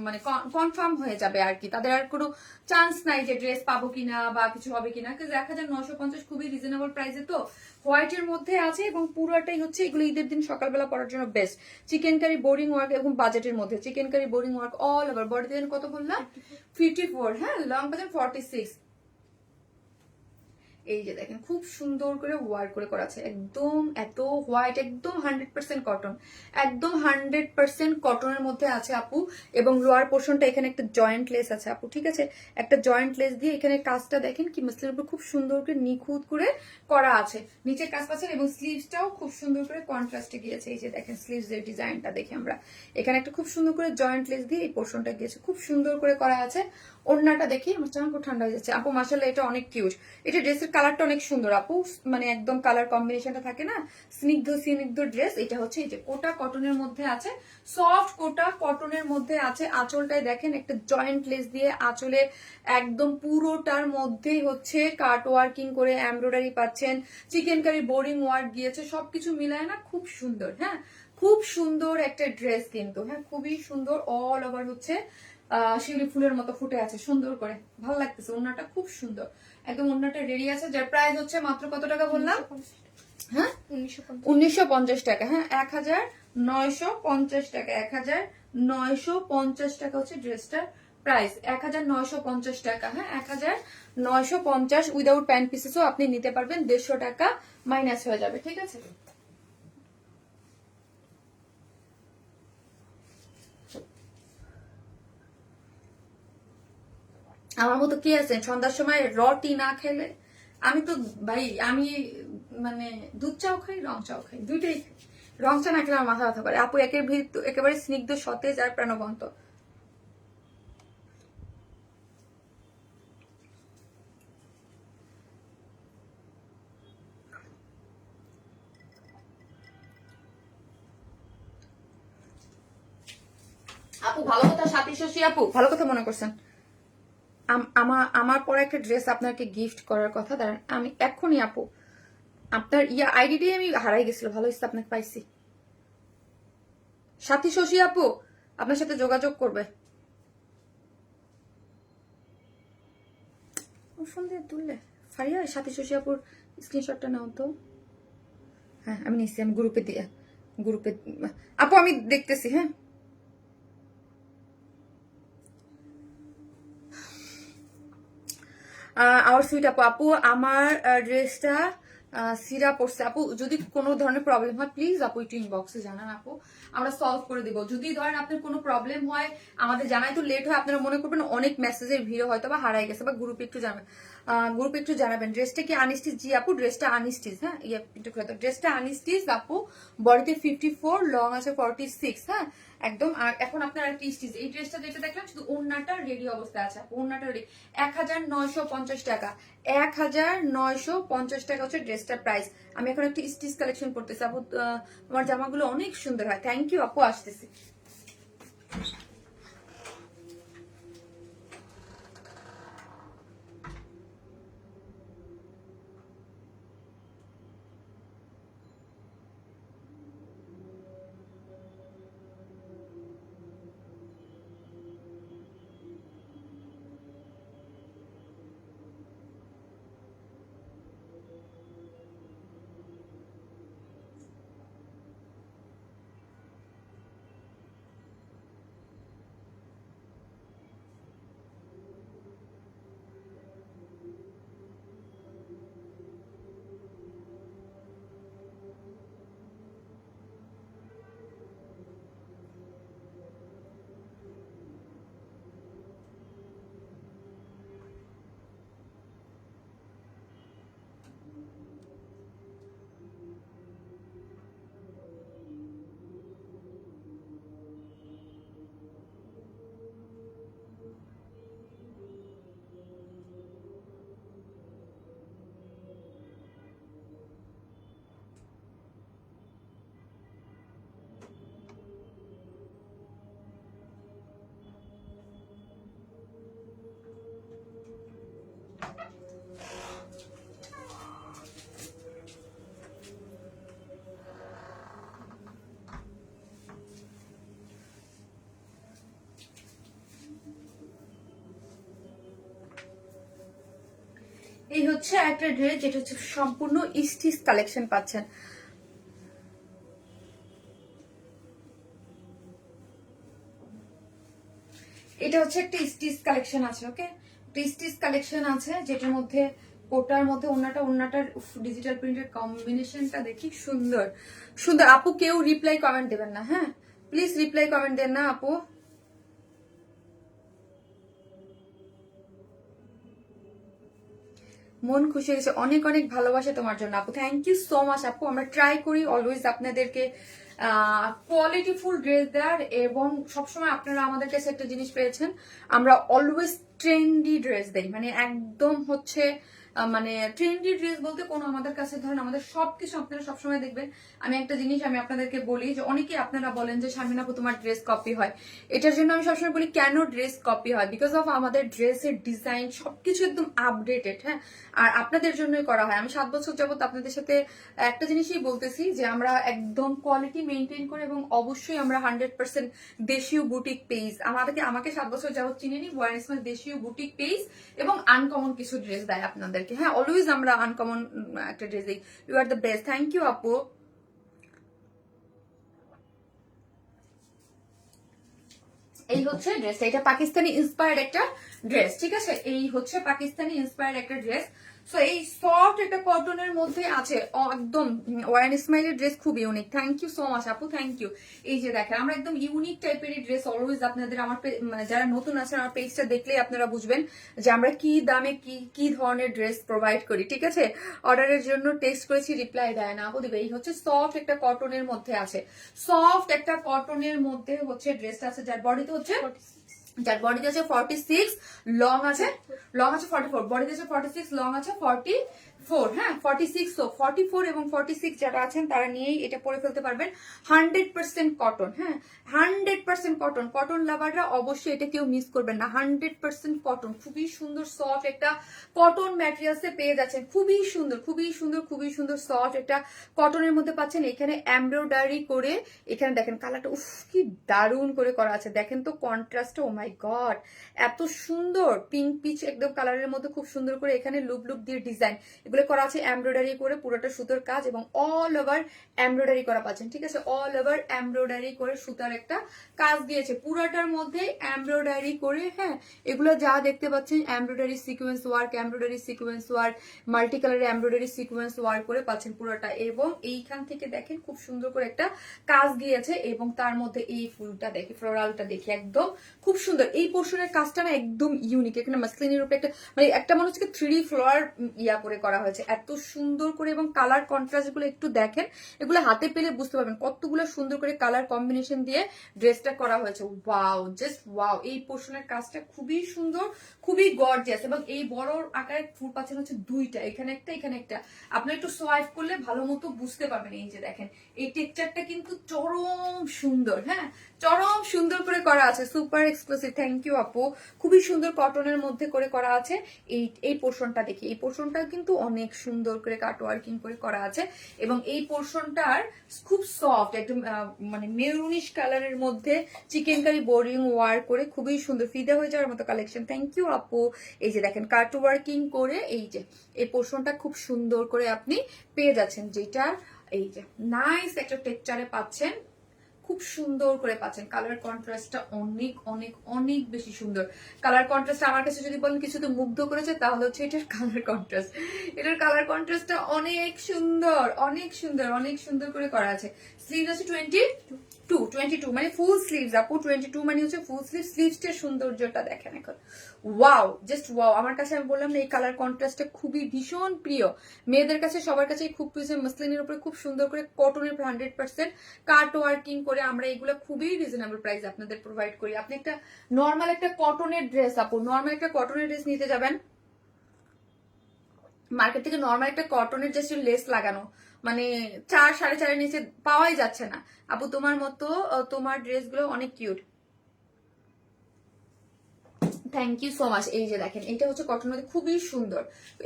মানে কনফার্ম হয়ে যাবে আর কি, তাদের আর কোনো চান্স নাই যে ড্রেস পাবো কিনা বা কিছু হবে কিনা। 1950 খুবই রিজনেবল প্রাইসে তো, হোয়াইটের মধ্যে আছে এবং পুরোটাই হচ্ছে এগুলো ঈদের দিন সকালবেলা পরার জন্য best. Chicken curry boring work এবং বাজেটের মধ্যে, chicken curry boring work all over body দেন কত বললাম 54, হ্যাঁ লং বাজার 46। এই যে দেখেন খুব সুন্দর করে ওয়ার্ক করে করা আছে, একদম এত হোয়াইট, একদম 100% কটন, একদম 100% কটনের মধ্যে আছে আপু। এবং লোয়ার পোর্শনটা এখানে একটা জয়েন্ট লেস আছে আপু, ঠিক আছে, একটা জয়েন্ট লেস দিয়ে এখানে কাজটা দেখেন কি মাসলিনের উপর খুব সুন্দর করে নিখুঁত করে করা আছে। নিচের কাজ পাচ্ছেন এবং স্লিভসটাও খুব সুন্দর করে কন্ট্রাস্টে গিয়েছে। এই যে দেখেন স্লিভস এর ডিজাইনটা দেখি আমরা, এখানে একটা খুব সুন্দর করে জয়েন্ট লেস দিয়ে এই পোর্শনটা গিয়েছে, খুব সুন্দর করে করা আছে। ওড়নাটা দেখি আমার চান খুব ঠান্ডা হয়ে যাচ্ছে আপু, মাশাআল্লাহ এটা অনেক কিউট। এটা ড্রেসের কালারটা অনেক সুন্দর আপু, মানে একদম কালার কম্বিনেশনটা থাকে না, স্নিগ্ধ স্নিগ্ধ ড্রেস। এটা হচ্ছে এই যে কোটা কটনের মধ্যে আছে, সফট কোটা কটনের মধ্যে আছে। আঁচলটায় দেখেন একটা জয়েন্ট লেস দিয়ে আঁচলে একদম পুরোটার মধ্যেই হচ্ছে কাট ওয়ার্কিং করে এমব্রয়ডারি পাচ্ছেন, চিকেন কারি বোরিং ওয়ার্ক গিয়েছে, সবকিছু মিলায় না খুব সুন্দর। হ্যাঁ, খুব সুন্দর একটা ড্রেস কিন্তু, হ্যাঁ খুবই সুন্দর, অল ওভার হচ্ছে শিউলি ফুলের মতো ফুটে আছে সুন্দর করে, ভালো লাগতেছে। ওড়নাটা খুব সুন্দর, একদম ওড়নাটা রেডি আছে, যার প্রাইস হচ্ছে মাত্র কত টাকা বললাম, হ্যাঁ 1950 টাকা। হ্যাঁ 1950 টাকা, 1950 টাকা হচ্ছে ড্রেসটার প্রাইস, 1950 টাকা। হ্যাঁ 1950 উইদাউট প্যান্ট পিসেসও আপনি নিতে পারবেন, 150 টাকা মাইনাস হয়ে যাবে, ঠিক আছে। আমার মতো কি আছে সন্ধ্যার সময় রটি না খেলে, আমি তো ভাই আমি মানে দুধ চাও খাই রং চাও খাই, দুইটাই খাই। রং চা না খেলে আমার মাথা ব্যথা করে আপু, একের ভিতর একেবারে স্নিগ্ধ সতেজ আর প্রাণবন্ত। আপু ভালো কথা, সাথী শশী আপু ভালো কথা মনে করছেন। আমার আমার পরে একটা ড্রেস আপনাকে গিফট করার কথা, দাঁড়ান আমি এক্ষুনি আপু আপনার আইডিটি আমি হারাই গেছিল, ভালো হচ্ছে আপনাকে পাইছি। সাথী শশী আপু আপনার সাথে যোগাযোগ করবে, ফোন দিয়ে তুললে ফারিয়া, সাথী শশী আপুর স্ক্রিনশটটা নাও তো। হ্যাঁ আমি নিচ্ছি, আমি গ্রুপে দিয়ে গ্রুপে আপু আমি দেখতেছি। হ্যাঁ আমার সুইট আপু, আপু আমার ড্রেসটা সিরা পড়ছে আপু, যদি কোনো ধরনের প্রবলেম হয় প্লিজ আপু একটু ইনবক্সে জানান আপু, আমরা সলভ করে দিব। যদি ধরেন আপনার কোনো প্রবলেম হয় আমাদের জানাই তো লেট হয়, আপনারা মনে করবেন অনেক মেসেজের ভিড় হয়তো বা হারাই গেছে, বা গ্রুপে একটু জানাবেন, গ্রুপে একটু জানাবেন। ড্রেসটা কি আনস্টিচ? জি আপু ড্রেসটা আনস্টিচ। হ্যাঁ একটু ড্রেসটা আনস্টিচ আপু, বডিতে 54, লং আছে 46। হ্যাঁ একদম। আর এখন আপনার একটা স্টিচ, এই ড্রেসটা যেটা দেখলাম শুধু ওড়নাটা রেডি অবস্থায় আছে, ওড়নাটা রেডি, 1950 টাকা, 1950 টাকা হচ্ছে ড্রেসটার প্রাইস। আমি এখন একটা স্টিচ কালেকশন করতেছি আপু, তোমার জামাগুলো অনেক সুন্দর হয়, থ্যাংক ইউ আপু, আসতেছি। এই হচ্ছে একটা ড্রেস যেটা হচ্ছে সম্পূর্ণ স্টিচ কালেকশন পাচ্ছেন। এটা হচ্ছে একটা স্টিচ কালেকশন আছে, ওকে, স্টিচ কালেকশন আছে যেটার মধ্যে কোটার মধ্যে ওন্নাটার ডিজিটাল প্রিন্টের কম্বিনেশনটা দেখি সুন্দর সুন্দর। আপু কেউ রিপ্লাই কমেন্ট দেবেন না, হ্যাঁ প্লিজ রিপ্লাই কমেন্ট দেন না আপু। মন খুশি হয়ে গেছে, অনেক অনেক ভালোবাসা তোমার জন্য আপু, থ্যাংক ইউ সো মাচ আপু। আমরা ট্রাই করি অলওয়েজ আপনাদেরকে কোয়ালিটিফুল ড্রেস দেওয়ার, এবং সবসময় আপনারা আমাদের কাছে একটা জিনিস পেয়েছেন, আমরা অলওয়েজ ট্রেন্ডি ড্রেস দেই, মানে একদম হচ্ছে মানে ট্রেন্ডি ড্রেস বলতে কোনো আমাদের কাছে ধরেন আমাদের সবকিছু আপনারা সবসময় দেখবেন। আমি একটা জিনিস আমি আপনাদেরকে বলি যে অনেকেই আপনারা বলেন যে শারমিন আপু তোমার ড্রেস কপি হয়, এটার জন্য আমি সবসময় বলি কেন ড্রেস কপি হয়, বিকজ অফ আমাদের ড্রেসের ডিজাইন সবকিছু একদম আপডেটেড, হ্যাঁ, আর আপনাদের জন্যই করা হয়। আমি 7 বছর যাবত আপনাদের সাথে একটা জিনিসই বলতেছি যে আমরা একদম কোয়ালিটি মেনটেন করে, এবং অবশ্যই আমরা 100% দেশীয় বুটিক পেজ, আমাকে 7 বছর যাবত চিনেনি ওয়ারেন্স দেশীয় বুটিক পেজ, এবং আনকমন কিছু ড্রেস দেয় আপনাদেরকে, হ্যাঁ অলওয়েজ আমরা আনকমন একটা ড্রেস দিই। You are the best, thank you আপু। এই হচ্ছে ড্রেসটা, এটা পাকিস্তানি ইন্সপায়ার্ড একটা ড্রেস, ঠিক আছে, এই হচ্ছে পাকিস্তানি ইন্সপায়ার্ড একটা ড্রেস। সো এই সফট একটা কটনের মধ্যে আছে, একদম ওয়ারেন ইসমাইলের ড্রেস খুব unique, thank you so much আপু, থ্যাংক ইউ। এই যে দেখেন আমরা একদম ইউনিক টাইপের ড্রেস অলওয়েজ আপনাদের, আমার যারা নতুন আছেন আমার পেজটা দেখলেই আপনারা বুঝবেন যে আমরা কি দামে কি ধরনের ড্রেস প্রোভাইড করি, ঠিক আছে। অর্ডারের জন্য টেক্সট করেছি, রিপ্লাই দেয় না আপু, দিবে। এই হচ্ছে সফট একটা কটনের মধ্যে আছে, সফট একটা কটনের মধ্যে হচ্ছে ড্রেসটা আছে, যার বডিতে হচ্ছে 46, লং আছে 44, বডিতে আছে 46, লং আছে 44, হ্যাঁ 46, সো 44 এবং 46 যারা আছেন তারা নিয়েই এটা পরে ফেলতে পারবেন। 100% কটন, হ্যাঁ 100% কটন, কটন লাভাররা অবশ্যই এটা কেউ মিস করবেন না। 100% কটন, খুবই সুন্দর সফট একটা কটন ম্যাটেরিয়ালসে পেয়ে যাচ্ছেন, খুবই সুন্দর খুবই সুন্দর খুবই সুন্দর সফট একটা কটনের মধ্যে পাচ্ছেন। এখানে এমব্রয়ডারি করে, এখানে দেখেন কালারটা উফ কি দারুণ করে করা আছে, দেখেন তো কন্ট্রাস্টটা, ও মাই গড এত সুন্দর, পিঙ্ক পিচ একদম কালারের মধ্যে খুব সুন্দর করে এখানে লুপ লুপ দিয়ে ডিজাইন এগুলো করা আছে, এমব্রয়ডারি করে পুরোটা সুতোর কাজ, এবং অল ওভার এমব্রয়ডারি করা পাচ্ছেন, ঠিক আছে, অল ওভার এমব্রয়ডারি করে সুতার একটা কাজ দিয়েছে পুরাটার মধ্যে এমব্রয়ডারি করে, হ্যাঁ এগুলো যা দেখতে পাচ্ছেন এমব্রয়ডারি সিকোয়েন্স ওয়ার্ক, মাল্টি কালারের এমব্রয়ডারি সিকোয়েন্স ওয়ার্ক করে পাচ্ছেন পুরোটা, এবং এইখান থেকে দেখেন খুব সুন্দর করে একটা কাজ দিয়েছে, এবং তার মধ্যে এই ফুলটা দেখি, ফ্লোরালটা দেখি একদম খুব সুন্দর। এই পোর্শনের কাজটা না একদম ইউনিক, এখানে মাসলিনের উপরে একটা মানে একটা মনে হচ্ছে 3D ফ্লোয়ার ইয়া করে করা হয়েছে, এত সুন্দর করে, এবং কালার কন্ট্রাস্ট গুলো একটু দেখেন, এগুলো হাতে পেলে বুঝতে পারবেন কতগুলো সুন্দর করে কালার কম্বিনেশন দিয়ে ড্রেসটা করা হয়েছে। ওয়াও, জাস্ট ওয়াও, এই পোর্শনের কাজটা খুবই সুন্দর, খুবই গর্জিয়াস, এবং এই বড় আকারের ফুল পাচ্ছেন হচ্ছে দুইটা, এখানে একটা এখানে একটা, আপনি একটু সোয়াইপ করলে ভালো মতো বুঝতে পারবেন। এই যে দেখেন এই টেক্সচারটা কিন্তু চরম সুন্দর, হ্যাঁ চরম সুন্দর করে করা আছে, সুপার এক্সক্লুসিভ, থ্যাংক ইউ আপু। খুবই সুন্দর কটনের মধ্যে করে করা আছে। এই পোর্শনটা দেখি, এই পোর্শনটা কিন্তু অনেক সুন্দর করে কাট ওয়ার্কিং করে করা আছে, এবং এই পোর্শনটার খুব সফট একদম মানে মেরুনিশ কালারের মধ্যে চিকেন কারি বোরিং ওয়ার্ক করে খুবই সুন্দর, ফিদা হয়ে যাওয়ার মতো কালেকশন, থ্যাংক ইউ আপু। এই যে দেখেন কাট ওয়ার্কিং করে এই যে এই পোর্শনটা খুব সুন্দর করে আপনি পেয়ে যাচ্ছেন, যেটা এই যে নাইস একটা টেক্সচারে পাচ্ছেন, খুব সুন্দর করে পাচ্ছেন। কালার কন্ট্রাস্টটা অনেক অনেক অনেক বেশি সুন্দর। কালার কন্ট্রাস্ট আমার কাছে যদি বলেন কিছু তো মুগ্ধ করেছে তাহলে হচ্ছে এটার কালার কন্ট্রাস্ট, এটার কালার কন্ট্রাস্টটা অনেক সুন্দর অনেক সুন্দর অনেক সুন্দর করে করা আছে। স্লিভ আছে 22 মানে ফুল স্লিভস আপু, 22 মানে হচ্ছে ফুল স্লিভ। স্লিভসটার সৌন্দর্যটা দেখেন এখন, ওয়াও জাস্ট ওয়াও। আমার কাছে আমি বললাম না এই কালার কন্ট্রাস্টটা খুবই ভীষণ প্রিয়, মেয়েদের কাছে সবার কাছে খুব প্রিয়। মাসলিনের উপরে খুব সুন্দর করে কটনের 100% কাট ওয়ার্কিং করে আমরা এগুলো খুবই রিজনেবল প্রাইস আপনাদের প্রোভাইড করি। আপনি একটা নর্মাল একটা কটনের ড্রেস আপু, নর্মাল একটা কটনের ড্রেস নিতে যাবেন মার্কেট থেকে, নর্মাল একটা কটনের জাস্ট লেস লাগানো মানে 4-4.5 নিচে পাওয়াই যাচ্ছে না আপু। তোমার মতো তোমার ড্রেসগুলো অনেক cute, thank you so much. এই যে দেখেন এটা হচ্ছে কটনের মধ্যে খুবই সুন্দর,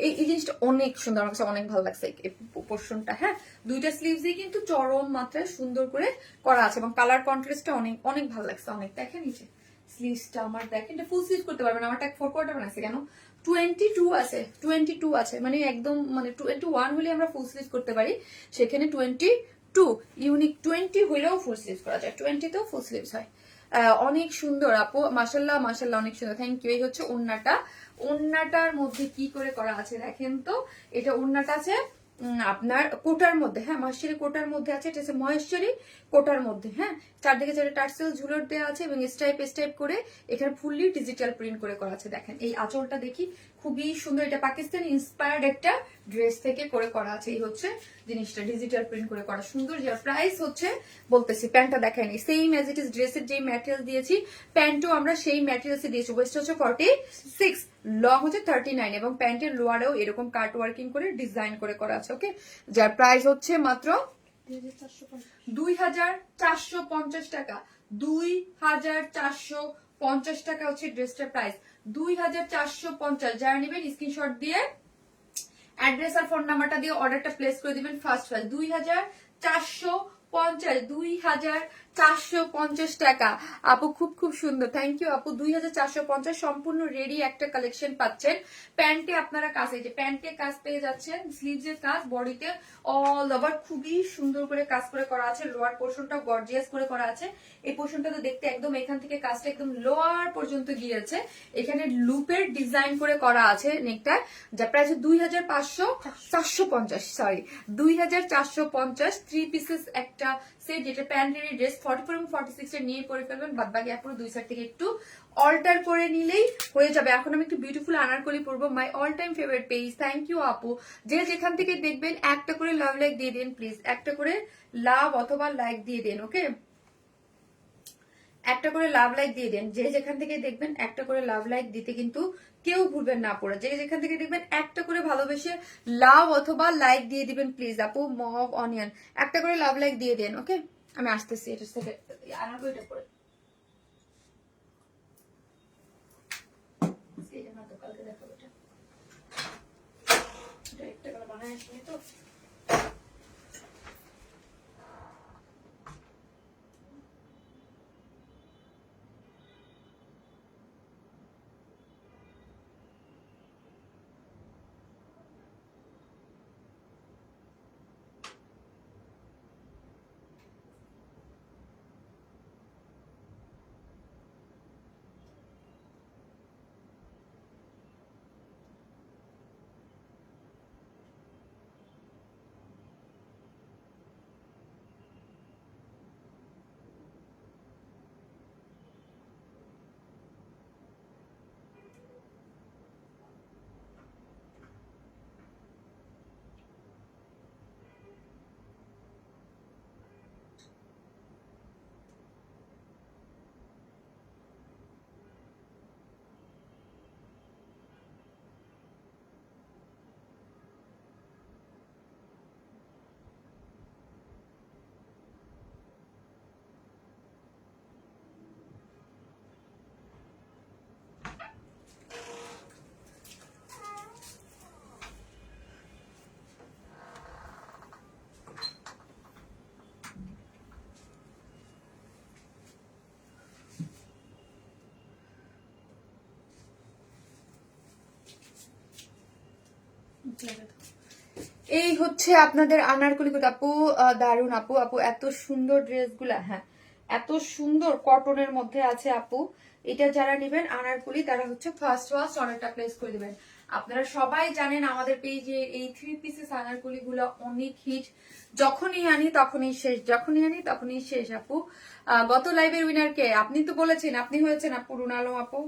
এই জিনিসটা অনেক সুন্দর, আমার কাছে অনেক ভালো লাগছে এই পোর্শনটা, হ্যাঁ দুইটা স্লিভসই কিন্তু চরম মাত্রায় সুন্দর করে করা আছে, এবং কালার কন্ট্রাস্টটা অনেক অনেক ভালো লাগছে অনেক। দেখেন এই যে স্লিভসটা আমার দেখেন, এটা ফুল স্লিভ করতে পারবেন, আমারটা 4/4 বানাইছে কেন, 22 আছে, 22 আছে, মানে একদম মানে 21 হলে আমরা ফুল স্লিভ করতে পারি, সেখানে 22 ইউনিক 20 হইলেও ফুল স্লিভ করা যায়, 20 তেও ফুল স্লিভস হয়। অনেক সুন্দর আপু, মাশাল্লাহ মাশাল্লাহ, অনেক সুন্দর, থ্যাংক ইউ। এই হচ্ছে ওড়নাটা, ওড়নাটার মধ্যে কি করে করা আছে দেখেন তো, এটা ওড়নাটা আছে আপনার কোটার মধ্যে, হ্যাঁ মহেশ্বরী কোটার মধ্যে আছে, এটা হচ্ছে মহেশ্বরী কোটার মধ্যে, হ্যাঁ চারদিকে চারটে টার্সেল ঝুলর দেওয়া আছে এবং স্টাইপ করে এখানে ফুললি ডিজিটাল প্রিন্ট করে করা আছে। দেখেন এই আঁচলটা দেখি, খুবই সুন্দর, এটা পাকিস্তানি ইন্সপায়ার্ড একটা ড্রেস থেকে করে করা আছে। এই হচ্ছে জিনিসটা ডিজিটাল প্রিন্ট করে করা, সুন্দর। যার প্রাইস হচ্ছে বলতেছি, প্যান্টটা দেখায়নি, সেম এজ ইট ইজ ড্রেসের যেই ম্যাটেরিয়াল দিয়েছি প্যান্টও আমরা সেই ম্যাটেরিয়ালসে দিয়েছি। ওয়েস্ট হচ্ছে 46, লং হচ্ছে 39 এবং প্যান্টের লোয়ারেও এরকম কাট ওয়ার্কিং করে ডিজাইন করে করা আছে। ওকে, যার প্রাইস হচ্ছে মাত্র 2450 টাকা, 2450 টাকা হচ্ছে ড্রেসটার প্রাইস, 2450। যারা নেবেন স্ক্রিনশট দিয়ে অ্যাড্রেস আর ফোন নাম্বারটা দিয়ে অর্ডারটা প্লেস করে দিবেন ফার্স্ট 2450 টাকা। আপু খুব খুব সুন্দর, থ্যাংক ইউ আপু। 2450 সম্পূর্ণ রেডি একটা কালেকশন পাচ্ছেন। প্যান্টে আপনারা কাজ, এই যে প্যান্টে কাজ পেয়ে যাচ্ছেন, স্লিভস এর কাজ, বডিতে অল ওভার খুবই সুন্দর করে কাজ করে করা আছে, লোয়ার পোর্শনটা গর্জিয়াস করে করা আছে। এই পোর্শনটা তো দেখতে একদম, এখান থেকে কাজটা একদম লোয়ার পর্যন্ত গিয়েছে, এখানে লুপের ডিজাইন করে করা আছে নেকটা, যা প্রাইস 450, সরি 2450। 3 পিসেস একটা সেট, যেটা প্যান্টের ড্রেস 44 এবং 46 এর নিয়ে করে ফেলবেন, বাদ বাকি আপনারা দুই সাইড থেকে একটু অল্টার করে নিলেই হয়ে যাবে। এখন আমি একটু বিউটিফুল আনারকলি পরবো, my all time favourite page, thank you আপু। যে যেখান থেকে দেখবেন একটা করে লাভ লাইক দিয়ে দিন প্লিজ, একটা করে লাভ অথবা লাইক দিয়ে দিন। ওকে, একটা করে লাভ লাইক দিয়ে দেন, যে যেখান থেকে দেখবেন একটা করে লাভ লাইক দিতে কিন্তু কেউ ভুলবেন না পড়ে, যে যেখান থেকে দেখবেন একটা করে ভালোবেসে লাভ অথবা লাইক দিয়ে দিবেন প্লিজ আপু। মগ অনিয়ন একটা করে লাভ লাইক দিয়ে দেন। ওকে, আমি আসতেছি, এটা থেকে আনারকলিটা পরে কালকে দেখাবো, এটা একটা করে বানায় আসিনি তো। এই হচ্ছে আপনাদের আনারকলি আপু, দারুন আপু। আপু এত সুন্দর ড্রেসগুলা, হ্যাঁ এত সুন্দর কটনের মধ্যে আছে আপু। এটা যারা নেবেন আনারকলি তারা হচ্ছে ফার্স্ট অর্ডারটা প্লেস করে দিবেন। আপনারা সবাই জানেন আমাদের পেজে এই 3 পিসেস আনারকলি গুলা অনেক হিট, যখনই আনি তখনই শেষ, যখনই আনি তখনই শেষ আপু। গত লাইভের উইনার কে? আপনি তো বলেছেন, আপনি হয়েছেন আপু, রুনালম আপু।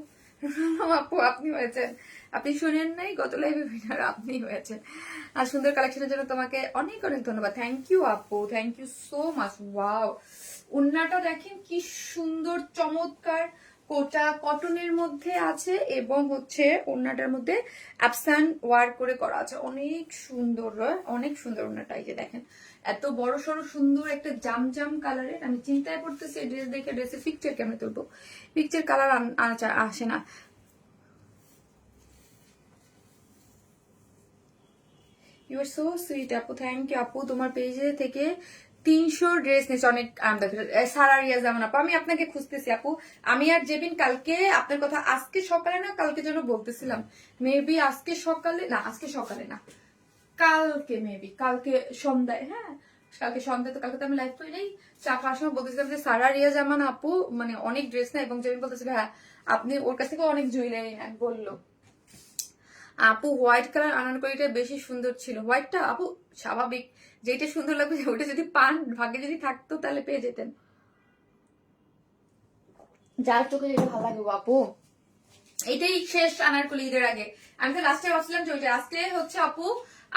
আপু আপনি হয়েছেন, আপনি শুনেন নাই, গত লাইভে উইনার আপনি হয়েছেন। আর সুন্দর কালেকশনের জন্য তোমাকে অনেক অনেক ধন্যবাদ, থ্যাংক ইউ আপু, thank you so much. Wow, উন্নাটা দেখেন কি সুন্দর, চমৎকার কোটা কটনের মধ্যে আছে এবং হচ্ছে ওন্নাটার মধ্যে অ্যাপসান ওয়ার্ক করে করা আছে, অনেক সুন্দর, অনেক সুন্দর ওন্নাটা। এই যে দেখেন এত বড় সড়ো সুন্দর একটা জামজাম কালারের, আমি চিন্তায় পড়তেছি ড্রেস দেখে, ড্রেসের পিকচার কেমন তুলবো, পিকচার কালার আসে না। ইউ আর সো সুইট আপু, থ্যাংক ইউ আপু। তোমার পেজে থেকে 300 ড্রেস নিয়েছে অনেক সারা রিয়া জামান আপু। আমি আপনাকে খুঁজতেছি আপু। আমি আর জেবিন কালকে আপনার কথা আজকে সকালে না কালকে যেন বলতেছিলাম, মেবি আজকে সকালে না, আজকে সকালে না, কালকে মেবি কালকে সন্ধ্যায়, হ্যাঁ কালকে সন্ধ্যায়, তো কালকে তো আমি লাইভ করি নাই, চা খাওয়ার সময় বলতেছিলাম যে সারা রিয়া জামান আপু মানে অনেক ড্রেস না, এবং জেবিন বলতেছিল হ্যাঁ আপনি ওর কাছ থেকে অনেক জুয়েলারি নেন বললো। আপু হোয়াইট কালার আনারকলিটা বেশি সুন্দর ছিল। হোয়াইটটা আপু স্বাভাবিক, যেটা সুন্দর লাগবে ওটা যদি পান, ভাগ্যে যদি থাকতো তাহলে পেয়ে যেতেন, যার চোখে যেটা ভালো লাগে আপু। এটাই শেষ আনারকলি ঈদের আগে। আমি তো লাস্টে ভাবছিলাম যে ওইটা আজকে হচ্ছে আপু,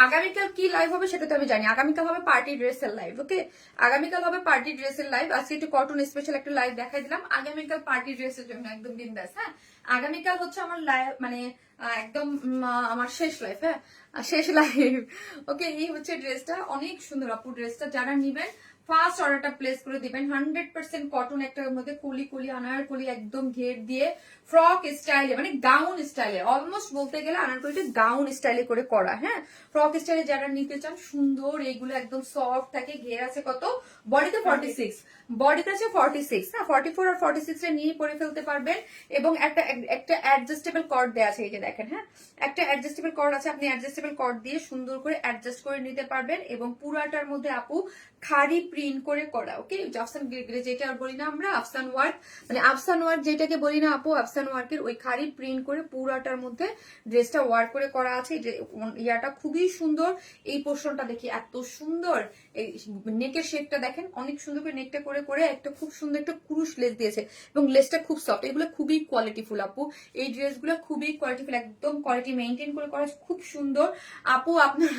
আগামীকাল কি লাইভ হবে সেটা তো আমি জানি। আগামীকাল হবে পার্টি ড্রেসের লাইভ, ওকে আগামীকাল হবে পার্টি ড্রেসের লাইভ। আজকে একটু কটন স্পেশাল একটা লাইভ দেখাই দিলাম, আগামীকাল পার্টি ড্রেসের জন্য একদম বিন্দাস। হ্যাঁ আগামীকাল হচ্ছে আমার লাইভ মানে একদম আমার শেষ লাইভ, হ্যাঁ শেষ লাইভ। ওকে এই হচ্ছে ড্রেসটা, অনেক সুন্দর আপু ড্রেসটা। যারা নিবেন ফার্স্ট অর্ডারটা প্লেস করে দিবেন। 100% কটন একটার মধ্যে কলি কলি আনারকলি একদম ঘের দিয়ে ফ্রক স্টাইলে মানে গাউন স্টাইলে, অলমোস্ট বলতে গেলে আনারকলিটা গাউন স্টাইলে করে করা। হ্যাঁ ফ্রক স্টাইলে যারা নিতে চান সুন্দর, এইগুলো একদম সফট থাকে, ঘের আছে কত, বডিতে 46, বডিতে আছে 46, হ্যাঁ 44 আর 46 এ নিয়ে পরে ফেলতে পারবেন। এবং একটা একটা অ্যাডজাস্টেবল কর্ড দেওয়া আছে, এই যে দেখেন, হ্যাঁ একটা অ্যাডজাস্টেবল কর্ড আছে, আপনি অ্যাডজাস্টেবল কর্ড দিয়ে সুন্দর করে অ্যাডজাস্ট করে নিতে পারবেন। এবং পুরাটার মধ্যে আপু খাড়ি প্রিন্ট করে করা, ওকে আফসান যেটা বলি না আমরা আফসান ওয়ার্ক, মানে আফসান ওয়ার্ক যেটাকে বলি না আপু, আফসান ওয়ার্কের ওই খাড়ি প্রিন্ট করে পুরাটার মধ্যে ড্রেসটা ওয়ার্ক করে করা আছে। ইয়াটা খুবই সুন্দর, এই পোর্শনটা দেখি এত সুন্দর, এই নেকের শেপটা দেখেন অনেক সুন্দর করে নেকটা করে করে একটা খুব সুন্দর একটা কুরুশ লেস দিয়েছে, এবং লেসটা খুব সফট। এগুলো খুবই কোয়ালিটিফুল আপু, এই ড্রেসগুলো খুবই কোয়ালিটিফুল, একদম কোয়ালিটি মেনটেন করে করা, খুব সুন্দর আপু। আপনার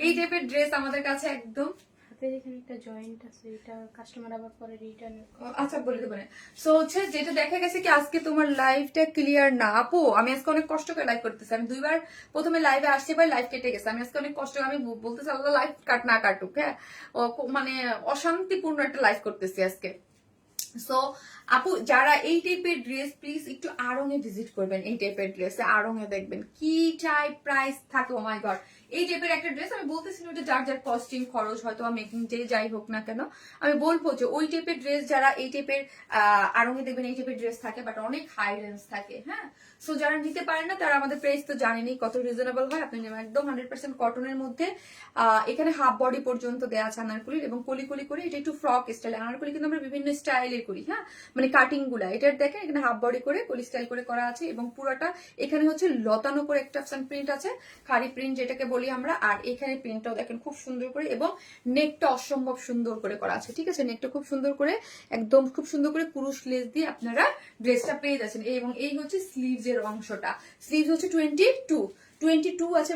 এই টাইপের ড্রেস আমাদের কাছে একদম, এখানে একটা জয়েন্ট আছে, এটা কাস্টমার আবার পরে রিটার্ন। আচ্ছা বলে দেবো না। সো হচ্ছে যেটা দেখা গেছে কি আজকে তোমার লাইভটা ক্লিয়ার না আপু, আমি আজকে অনেক কষ্ট করে লাইভ করতেছি, আমি দুইবার প্রথমে লাইভে আসছি, এবার লাইভ কেটে গেছে, আমি আজকে অনেক কষ্ট করে, আমি বলতেছি আল্লাহ লাইভ কাট না কাটুক, হ্যাঁ মানে অশান্তিপূর্ণ একটা লাইভ করতেছি আজকে। সো আপু যারা এই টাইপের ড্রেস প্লিজ একটু আড়ং এ ভিজিট করবেন, এই টাইপের ড্রেসে আড়ং এ দেখবেন কি টাইপ প্রাইস থাকে, ও মাই গড। এই টাইপের একটা ড্রেস আমি বলতেছি না ওটা যার যার কস্টিং খরচ হয়তো মেকিং যে যাই হোক না কেন, আমি বলবো যে ওই টাইপের ড্রেস যারা এই টাইপের আড়ং এ দেখবেন এই টাইপের ড্রেস থাকে, বাট অনেক হাই রেঞ্জ থাকে। হ্যাঁ সো যারা নিতে পারেন না তারা আমাদের প্রাইস তো জানেনই কত রিজনেবল হয়, আপনি নেবেন একদম 100% কটনের মধ্যে। এখানে হাফ বডি পর্যন্ত দেওয়া আছে আনারকলির, এবং কলি কলি করে এটা একটু ফ্রক স্টাইল। আনারকলি কিন্তু আমরা বিভিন্ন স্টাইলের করি, হ্যাঁ মানে কাটিং গুলা, এটার দেখেন এখানে হাফ বডি করে কলি স্টাইল করে করা আছে, এবং পুরোটা এখানে হচ্ছে লতানো করে একটা প্রিন্ট আছে, খাড়ি প্রিন্ট যেটাকে বলি আমরা। আর এখানে প্রিন্টটাও দেখেন খুব সুন্দর করে, এবং নেকটা অসম্ভব সুন্দর করে করা আছে, ঠিক আছে নেকটা খুব সুন্দর করে, একদম খুব সুন্দর করে কুরুশ লেস দিয়ে আপনারা ড্রেসটা পেয়ে যাচ্ছেন। এবং এই হচ্ছে স্লিভস এর অংশটা, স্লিভস হচ্ছে 22 আছে,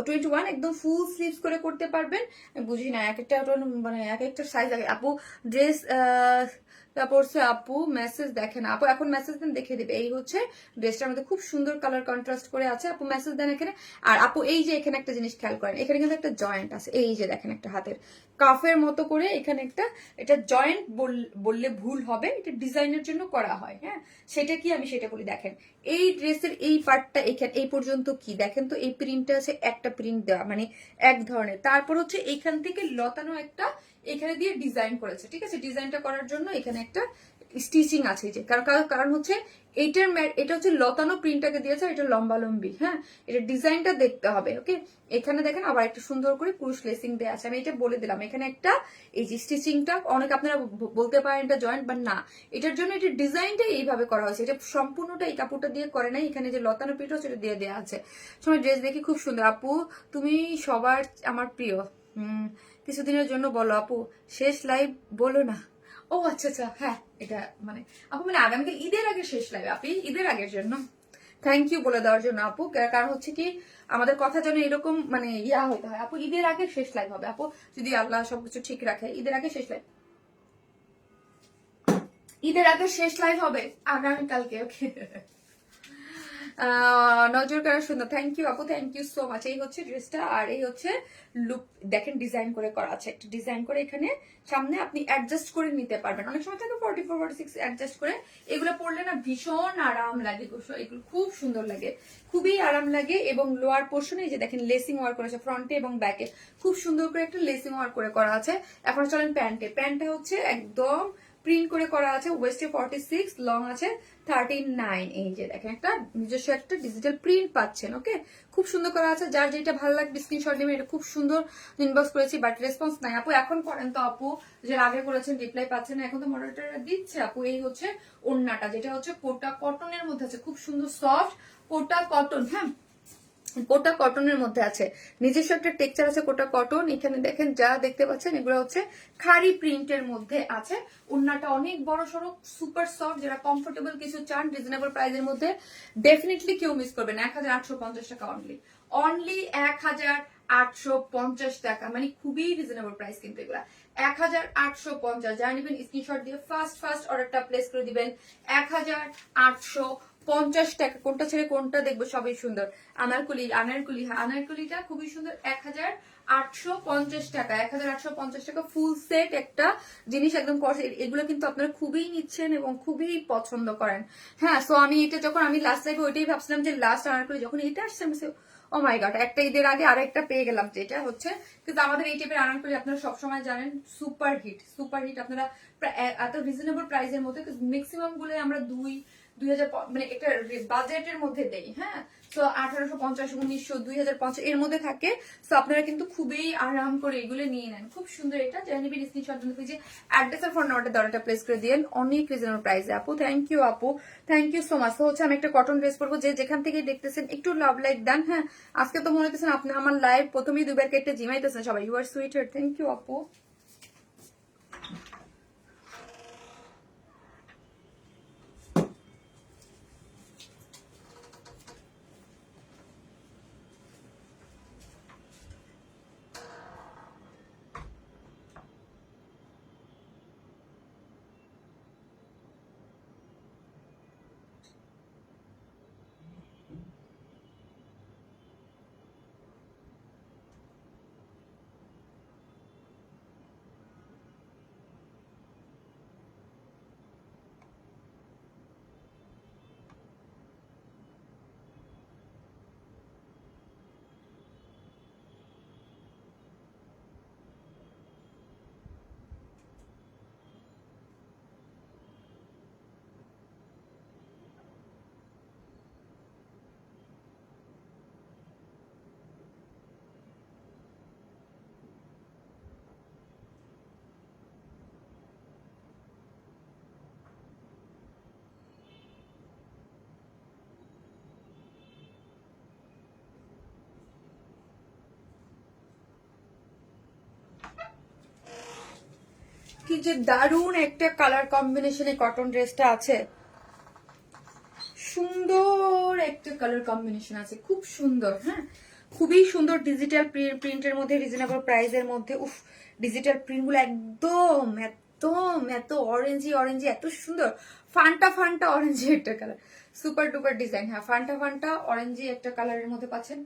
21, একদম ফুল স্লিভস করে করতে পারবেন। বুঝি না এক একটা মানে এক একটা সাইজ আগে আপু ড্রেস পড়ছে আপু, মেসেজ দেখেন আপু, এখন মেসেজ দেন দেখে দেবে। এই হচ্ছে ড্রেসটার মধ্যে খুব সুন্দর কালার কন্ট্রাস্ট করে আছে, আপু মেসেজ দেন এখানে। আর আপু এই যে এখানে একটা জিনিস খেয়াল করেন, এখানে কিন্তু একটা জয়েন্ট আছে, এই যে দেখেন একটা হাতের কাফের মতো করে এখানে একটা, এটা জয়েন্ট বললে ভুল হবে, এটা ডিজাইনের জন্য করা হয়। হ্যাঁ সেটা কি আমি সেটা বলি, দেখেন এই ড্রেসের এই পার্টটা এখানে এই পর্যন্ত কি দেখেন তো, এই প্রিন্টটা আছে একটা প্রিন্ট দেওয়া মানে এক ধরনের, তারপর হচ্ছে এখান থেকে লতানো একটা এখানে দিয়ে ডিজাইন করেছে, ঠিক আছে ডিজাইনটা করার জন্য এখানে একটা স্টিচিং আছে, যে কারণ হচ্ছে এটা হচ্ছে লতানো প্রিন্টটাকে দিয়েছে, এটা লম্বা লম্বি। হ্যাঁ এটা ডিজাইনটা দেখতে হবে, ওকে এখানে দেখেন আবার একটা সুন্দর করে কুরুশ লেসিং দেওয়া আছে, আমি এটা বলে দিলাম। এখানে একটা এই যে স্টিচিংটা অনেক আপনারা বলতে পারেন এটা জয়েন্ট, বা না এটার জন্য এটা ডিজাইনটা এইভাবে করা হয়েছে, এটা সম্পূর্ণটা এই কাপড়টা দিয়ে করে নাই, এখানে যে লতানো প্রিন্ট হচ্ছে এটা দিয়ে দেওয়া আছে। সময় ড্রেস দেখি খুব সুন্দর আপু, তুমি সবার আমার প্রিয়। কিছুদিনের জন্য বলো আপু, শেষ লাইভ বলো না। ও আচ্ছা আচ্ছা, হ্যাঁ এটা মানে আপু মানে আগামীকাল ঈদের আগে শেষ লাইভ, আপনি ঈদের আগের জন্য থ্যাংক ইউ বলে দেওয়ার জন্য আপু। কারণ হচ্ছে কি আমাদের কথা যেন এরকম মানে ইয়া হইতে হয় আপু, ঈদের আগে শেষ লাইভ হবে আপু, যদি আল্লাহ সবকিছু ঠিক রাখে। ঈদের আগে শেষ লাইভ, ঈদের আগে শেষ লাইভ হবে আগামীকালকে, ওকে নজর কারা সুন্দর, থ্যাংক ইউ আপু, থ্যাংক ইউ সো মাচ। এই হচ্ছে ড্রেসটা, আর এই হচ্ছে লুক, দেখেন ডিজাইন করে করা আছে, একটা ডিজাইন করে এখানে সামনে আপনি অ্যাডজাস্ট করে নিতে পারবেন। অনেক সময় থাকে 44 46 অ্যাডজাস্ট করে, এগুলো পরলে না ভীষণ আরাম লাগে, এগুলো খুব সুন্দর লাগে, খুবই আরাম লাগে। এবং লোয়ার পোর্শনে যে দেখেন লেসিং ওয়ার্ক করেছে ফ্রন্টে এবং ব্যাকে, খুব সুন্দর করে একটা লেসিং ওয়ার্ক করে করা আছে। এখন চলেন প্যান্টে, প্যান্টটা হচ্ছে একদম প্রিন্ট করে করা আছে, ওয়েস্টে 46, লং আছে 39। এই যে দেখেন একটা নিজস্ব একটা ডিজিটাল প্রিন্ট পাচ্ছেন, ওকে, খুব সুন্দর করা আছে। যার যেটা ভালো লাগবে স্ক্রিনশট নেবেন। এটা খুব সুন্দর ইনবক্স করেছি, বাট রেসপন্স নাই আপু। এখন করেন তো আপু, যে আগে করেছেন রিপ্লাই পাচ্ছেন না, এখন তো মডারেটররা দিচ্ছে আপু। এই হচ্ছে ওড়নাটা, যেটা হচ্ছে কোটা কটনের মধ্যে আছে, খুব সুন্দর সফট কোটা কটন, হ্যাঁ কোটা কটনের মধ্যে আছে, নিজস্ব একটা টেক্সচার আছে কোটা কটন। এখানে দেখেন যা দেখতে পাচ্ছেন এগুলো হচ্ছে খাড়ি প্রিন্টের মধ্যে আছে। ওড়নাটা অনেক বড় সড়ো, সুপার সফট, যারা কমফোর্টেবল কিছু চান রিজনেবল প্রাইসের মধ্যে, ডেফিনেটলি কেউ মিস করবেন। 1850 টাকা অনলি, অনলি 1850 টাকা, মানে খুবই রিজনেবল প্রাইস কিন্তু এগুলা। 1850, যারা নেবেন স্ক্রিনশট দিয়ে ফার্স্ট অর্ডারটা প্লেস করে দিবেন। 1850 টাকা, কোনটা ছেড়ে কোনটা দেখবো, সবই সুন্দর। আনারকুলিটা খুবই সুন্দর। 1850 টাকা, 1850 টাকা ফুল সেট একটা জিনিস, একদম এগুলো কিন্তু আপনারা খুবই নিচ্ছেন এবং খুবই পছন্দ করেন। হ্যাঁ, সো আমি এটা যখন আমি লাস্ট লাইভে ওইটাই ভাবছিলাম যে লাস্ট আনারকুলি যখন এটা আসছে, আমি ও মাই গড, একটা ঈদের আগে আরেকটা পেয়ে গেলাম, যেটা হচ্ছে কিন্তু আমাদের এই টাইপের আনারকুলি আপনারা সবসময় জানেন সুপার হিট। আপনারা এত রিজনেবল প্রাইসের মধ্যে ম্যাক্সিমাম গুলো আমরা 2000 মানে একটা বাজেটের মধ্যে দেই, হ্যাঁ। তো 1850, 1900, 2050 এর মধ্যে থাকে। তো আপনারা কিন্তু খুবই আরাম করে এগুলো নিয়ে নেন, খুব সুন্দর। এটা জানিবেন স্ক্রিনশট যে অ্যাড্রেস আর ফোন নাম্বারটা দরটা প্লেস করে দিয়েন, অনেক রিজনেবল প্রাইসে আপু। থ্যাংক ইউ আপু, থ্যাংক ইউ সো মাচ। তো হচ্ছে আমি একটা কটন ড্রেস পরবো, যে যেখান থেকে দেখতেছেন একটু লাভ লাইক দেন, হ্যাঁ। আজকে তো মনে হচ্ছেন আপনি আমার লাইভ প্রথমেই 2বার কেটে জিমাইতেছেন সবাই, you are sweetheart, thank you আপু। কি যে দারুণ একটা কালার কম্বিনেশনে কটন ড্রেসটা আছে, সুন্দর একটা কালার কম্বিনেশন আছে, খুব সুন্দর, হ্যাঁ খুবই সুন্দর। ডিজিটাল প্রিন্টের মধ্যে রিজনেবল প্রাইসের মধ্যে, উফ ডিজিটাল প্রিন্ট গুলো একদম এত অরেঞ্জি এত সুন্দর, ফান্টা অরেঞ্জি একটা কালার, সুপার ডুপার ডিজাইন। হ্যাঁ, ফান্টা অরেঞ্জি একটা কালারের মধ্যে পাচ্ছেন,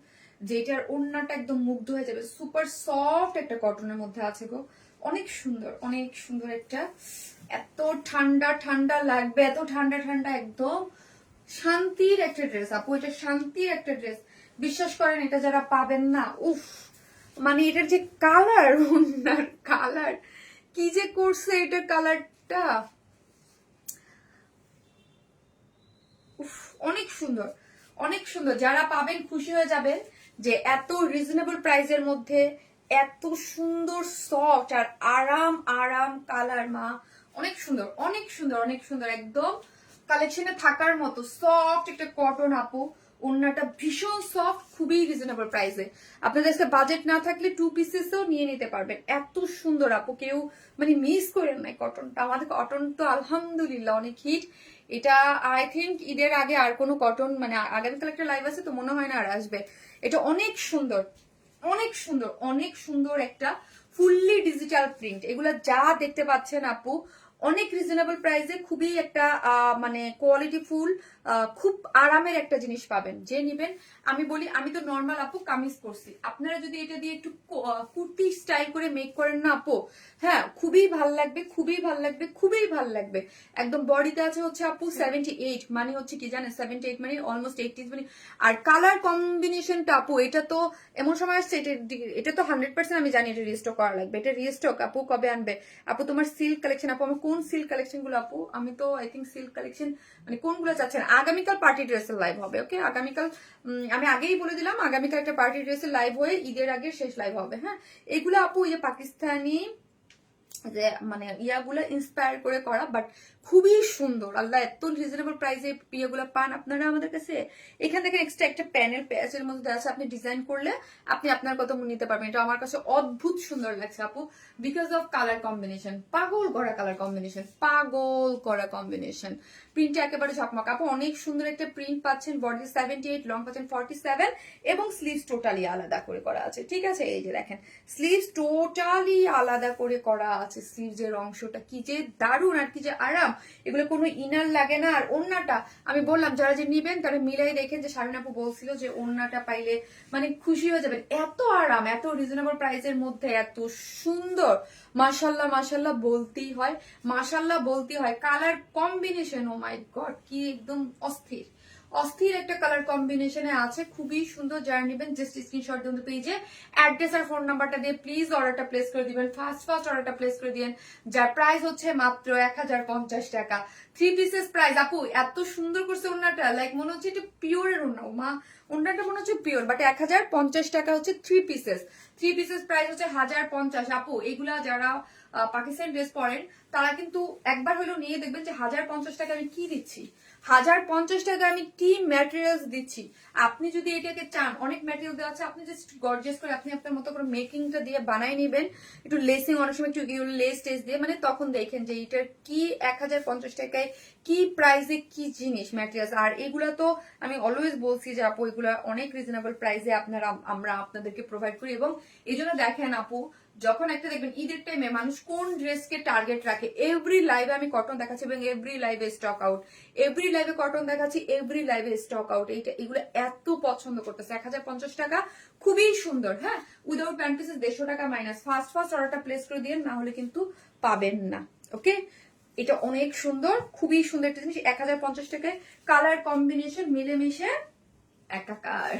যেটার ওড়নাটা একদম মুগ্ধ হয়ে যাবে, সুপার সফট একটা কটনের মধ্যে আছে গো, অনেক সুন্দর একটা, এত ঠান্ডা লাগবে, এত ঠান্ডা একদম শান্তির একটা ড্রেস আপু। এটা শান্তির একটা ড্রেস, বিশ্বাস করেন এটা যারা পাবেন না, উফ মানে এটার যে কালার, ওনার কালার কি যে করছে এটার কালারটা, উফ অনেক সুন্দর। যারা পাবেন খুশি হয়ে যাবেন যে এত রিজনেবল প্রাইসের মধ্যে এত সুন্দর সফট আর আরাম কালার, মা অনেক সুন্দর একদম কালেকশনে থাকার মতো সফট একটা কটন আপু। ওড়নাটা ভীষণ সফট, খুবই রিজনেবল প্রাইসে। আপনাদের কাছে বাজেট না থাকলে 2 পিসেসও নিয়ে নিতে পারবেন, এত সুন্দর আপু, কেউ মানে মিস করেন নাই কটনটা। আমাদের কটন তো আলহামদুলিল্লাহ অনেক হিট। এটা আই থিঙ্ক ঈদের আগে আর কোনো কটন, মানে আগামীকাল একটা লাইভ আছে তো মনে হয় না আর আসবে। এটা অনেক সুন্দর একটা ফুললি ডিজিটাল প্রিন্ট। এগুলা যা দেখতে পাচ্ছেন আপু অনেক রিজনেবল প্রাইসে খুবই একটা মানে কোয়ালিটি ফুল খুব আরামের একটা জিনিস পাবেন যে নিবেন। আমি বলি আমি তো নর্মাল আপু কামিজ করছি, আপনারা যদি এটা দিয়ে একটু কুর্তি স্টাইল করে মেক করেন না আপু, হ্যাঁ খুবই ভাল লাগবে, খুবই ভাল লাগবে, খুবই ভাল লাগবে। একদম বডিতে আছে হচ্ছে আপু 78, মানে হচ্ছে কি জানেন 78 মানে অলমোস্ট 80 মানে। আর কালার কম্বিনেশনটা আপু এটা তো এমন সময় আসছে, এটা তো 100% আমি জানি এটা রিস্টক করা লাগবে। এটা রিস্টক আপু কবে আনবে আপু তোমার সিল্ক কালেকশন? আপু আমার কোন সিল্ক কালেকশন গুলো আপু? আমি তো আই থিঙ্ক সিল্ক কালেকশন মানে কোনগুলো চাচ্ছেন? আগামীকাল পার্টি ড্রেসের লাইভ হবে, ওকে আগামীকাল আমি আগেই বলে দিলাম আগামীকাল একটা পার্টি ড্রেসের লাইভ হয়ে ঈদের আগে শেষ লাইভ হবে। হ্যাঁ এগুলো আপু এই যে পাকিস্তানি যে মানে ইয়াগুলো ইন্সপায়ার করে করা, বাট খুবই সুন্দর। আল্লাহ এত রিজনেবল প্রাইসে ইয়েগুলো পান আপনারা আমাদের কাছে। এখান থেকে এক্সট্রা একটা প্যানেল প্যাচের মধ্যে আছে, আপনি ডিজাইন করলে আপনি আপনার কথা নিতে পারবেন। এটা আমার কাছে অদ্ভুত সুন্দর লাগছে আপু, বিকজ অফ কালার কম্বিনেশন, পাগল করা কালার কম্বিনেশন, পাগল করা কম্বিনেশন। প্রিন্টটা একেবারে ঝকমক আপু, অনেক সুন্দর একটা প্রিন্ট পাচ্ছেন। বডি 78, লং পাচ্ছেন 47 এবং স্লিভস টোটালি আলাদা করে করা আছে। ঠিক আছে, এই যে দেখেন স্লিভস টোটালি আলাদা করে করা আছে। স্লিভসের অংশটা কি যে দারুণ আর কি যে আরাম, এগুলো কোনো ইনার লাগে না। আর ওড়নাটা আমি বললাম যারা যে নিবেন তারা মিলাই দেখেন, যে শারমিন আপু বলছিল যে ওড়নাটা পাইলে মানে খুশি হয়ে যাবেন, এত আরাম, এত রিজনেবল প্রাইসের মধ্যে এত সুন্দর। মাশাল্লাহ মাশাল্লাহ বলতেই হয়, মাশাল্লাহ বলতেই হয়। কালার কম্বিনেশন ও মাই গড কি একদম অস্থির অস্থির একটা কালার কম্বিনেশনে আছে, খুবই সুন্দর। যারা নেবেন জাস্ট স্ক্রিনশট দিন পেজে অ্যাড্রেস আর ফোন নাম্বারটা দিয়ে প্লিজ অর্ডারটা প্লেস করে দিবেন। ফার্স্ট অর্ডারটা প্লেস করে দিবেন, যার প্রাইস হচ্ছে মাত্র 1050 টাকা। 3 পিসেস প্রাইস আপু, এত সুন্দর করছে ওড়নাটা, লাইক মনে হচ্ছে এটা পিওরের ওড়না। মা ওড়নাটা মনে হচ্ছে পিওর, বাট 1050 টাকা হচ্ছে 3 পিসেস। 3 পিসেস প্রাইস হচ্ছে 1050 আপু। এগুলা যারা পাকিস্তান ড্রেস পরেন তারা কিন্তু একবার হলেও নিয়ে দেখবেন যে 1050 টাকা আমি কি দিচ্ছি, 1050 টাকা আমি কি ম্যাটেরিয়ালস দিচ্ছি। আপনি যদি এটাকে চান, অনেক ম্যাটেরিয়াল দেওয়া আছে, আপনি জাস্ট গর্জিয়াস করে আপনি আপনার মতো করে মেকিংটা দিয়ে বানাই নেবেন, একটু লেসিং অনেক সময় একটু লেস টেস দিয়ে, মানে তখন দেখেন যে এটার কি 1050 টাকায় কি প্রাইসে কি জিনিস ম্যাটেরিয়ালস। আর এগুলা তো আমি অলওয়েজ বলছি যে আপু এগুলা অনেক রিজনেবল প্রাইসে আমরা আপনাদেরকে প্রোভাইড করি। এবং এই জন্য দেখেন আপু, যখন একটা দেখবেন ঈদের টাইমে মানুষ কোন ড্রেসকে টার্গেট রাখে, এভরি লাইভে আমি কটন দেখাচ্ছি এবং এভরি লাইভে স্টক আউট, এভরি লাইভে কটন দেখাচ্ছি, এভরি লাইভে স্টক আউট। এইটা এগুলো এত পছন্দ করতেছে। 1050 টাকা খুবই সুন্দর। হ্যাঁ উইদাউট প্যান্ট পিসেস 150 টাকা মাইনাস। ফার্স্ট অর্ডারটা প্লেস করে দিন, না হলে কিন্তু পাবেন না। ওকে এটা অনেক সুন্দর, খুবই সুন্দর একটা জিনিস। 1050 টাকায় কালার কম্বিনেশন মিলেমিশে একাকার,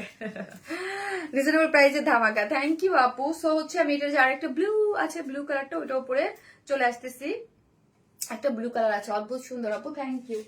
রিজনেবল প্রাইসে ধামাকা। থ্যাংক ইউ আপু। সো হচ্ছে আমি এটা যে আরেকটা ব্লু আছে, ব্লু কালারটা ওইটা উপরে চলে আসতেছি। একটা ব্লু কালার আছে অদ্ভুত সুন্দর আপু, থ্যাংক ইউ।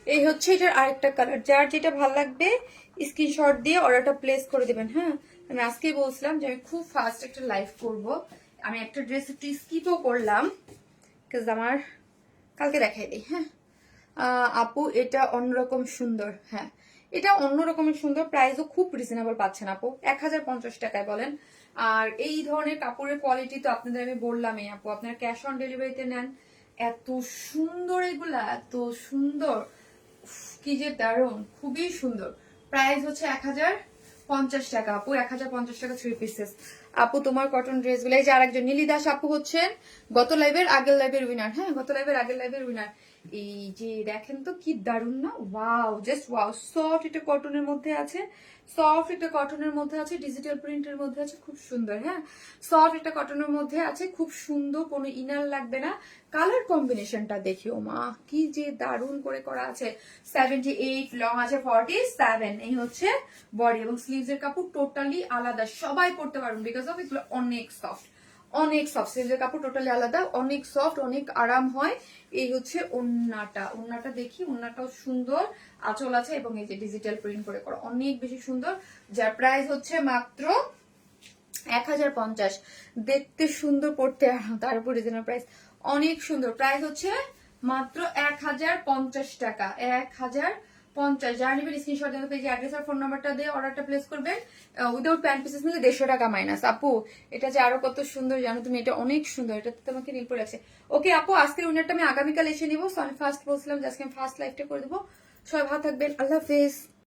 এই হচ্ছে এটার আরেকটা কালার, যার যেটা ভালো লাগবে স্ক্রিনশট দিয়ে অর্ডারটা প্লেস করে দিবেন। হ্যাঁ আমি আজকেই বলছিলাম যে আমি খুব ফাস্ট একটা লাইভ করব। আমি একটা ড্রেস একটু স্কিপও করলাম, বিকজ আমার কালকে দেখাই দিই। হ্যাঁ আপু এটা অন্যরকম সুন্দর, হ্যাঁ এটা অন্যরকমের সুন্দর, প্রাইসও খুব রিজনেবল পাচ্ছেন আপু 1050 টাকায় বলেন। আর এই ধরনের কাপড়ের কোয়ালিটি তো আপনাদের আমি বললামই আপু, আপনারা ক্যাশ অন ডেলিভারিতে নেন। এত সুন্দর এগুলা, এত সুন্দর, কি যে দারুণ, খুবই সুন্দর। প্রাইস হচ্ছে 1050 টাকা আপু, 1050 টাকা 3 পিসেস। আপু তোমার কটন ড্রেস গুলো, এই যে আরেকজন নীলি দাস আপু হচ্ছেন গত লাইভের আগের লাইভের উইনার। হ্যাঁ গত লাইভের আগের লাইভের উইনার। এই যে দেখেন তো কি দারুণ না, ওয়াও, জাস্ট ওয়াও। সফট এটা কটনের মধ্যে আছে, সফট এটা কটনের মধ্যে আছে, ডিজিটাল প্রিন্টের মধ্যে আছে, খুব সুন্দর। হ্যাঁ, সফট এটা কটনের মধ্যে আছে, খুব সুন্দর, কোনো ইনার লাগবে না। কালার কম্বিনেশনটা দেখিও মা, কি যে দারুণ করে করা আছে। 78, লং আছে 47, এই হচ্ছে বডি, এবং স্লিভস এর কাপড় টোটালি আলাদা, সবাই পড়তে পারবেন বিকজ অফ এগুলো অনেক সফট, অনেক সফট। স্লিভস এর কাপড় টোটালি আলাদা, অনেক সফট, অনেক আরাম হয়। এই হচ্ছে ওন্নাটা, ওন্নাটা দেখি, ওন্নাটাও সুন্দর, আঁচল আছে, এবং এই যে ডিজিটাল প্রিন্ট করে করা, অনেক বেশি সুন্দর। যার প্রাইস হচ্ছে মাত্র 1050। দেখতে সুন্দর, পড়তে আরাম, তার উপর রিজনেবল প্রাইস, অনেক সুন্দর। প্রাইস হচ্ছে মাত্র 1050 টাকা, 1050। যারা নিবেন স্ক্রিনশট দেন, পেজে অ্যাড্রেস আর ফোন নাম্বারটা দিয়ে অর্ডারটা প্লেস করবেন। উইদাউট প্যান্ট পিসেস নিলে 150 টাকা মাইনাস। আপু এটা যে আরো কত সুন্দর জানো তুমি, এটা অনেক সুন্দর, এটা তোমাকে নীল পরে আছে। ওকে আপু, আজকের উইনারটা আমি আগামীকাল এসে নিবো। সো আমি ফার্স্ট বলছিলাম যে আজকে আমি ফার্স্ট লাইভটা করে দেবো। সবাই ভালো থাকবেন, আল্লাহ হাফেজ।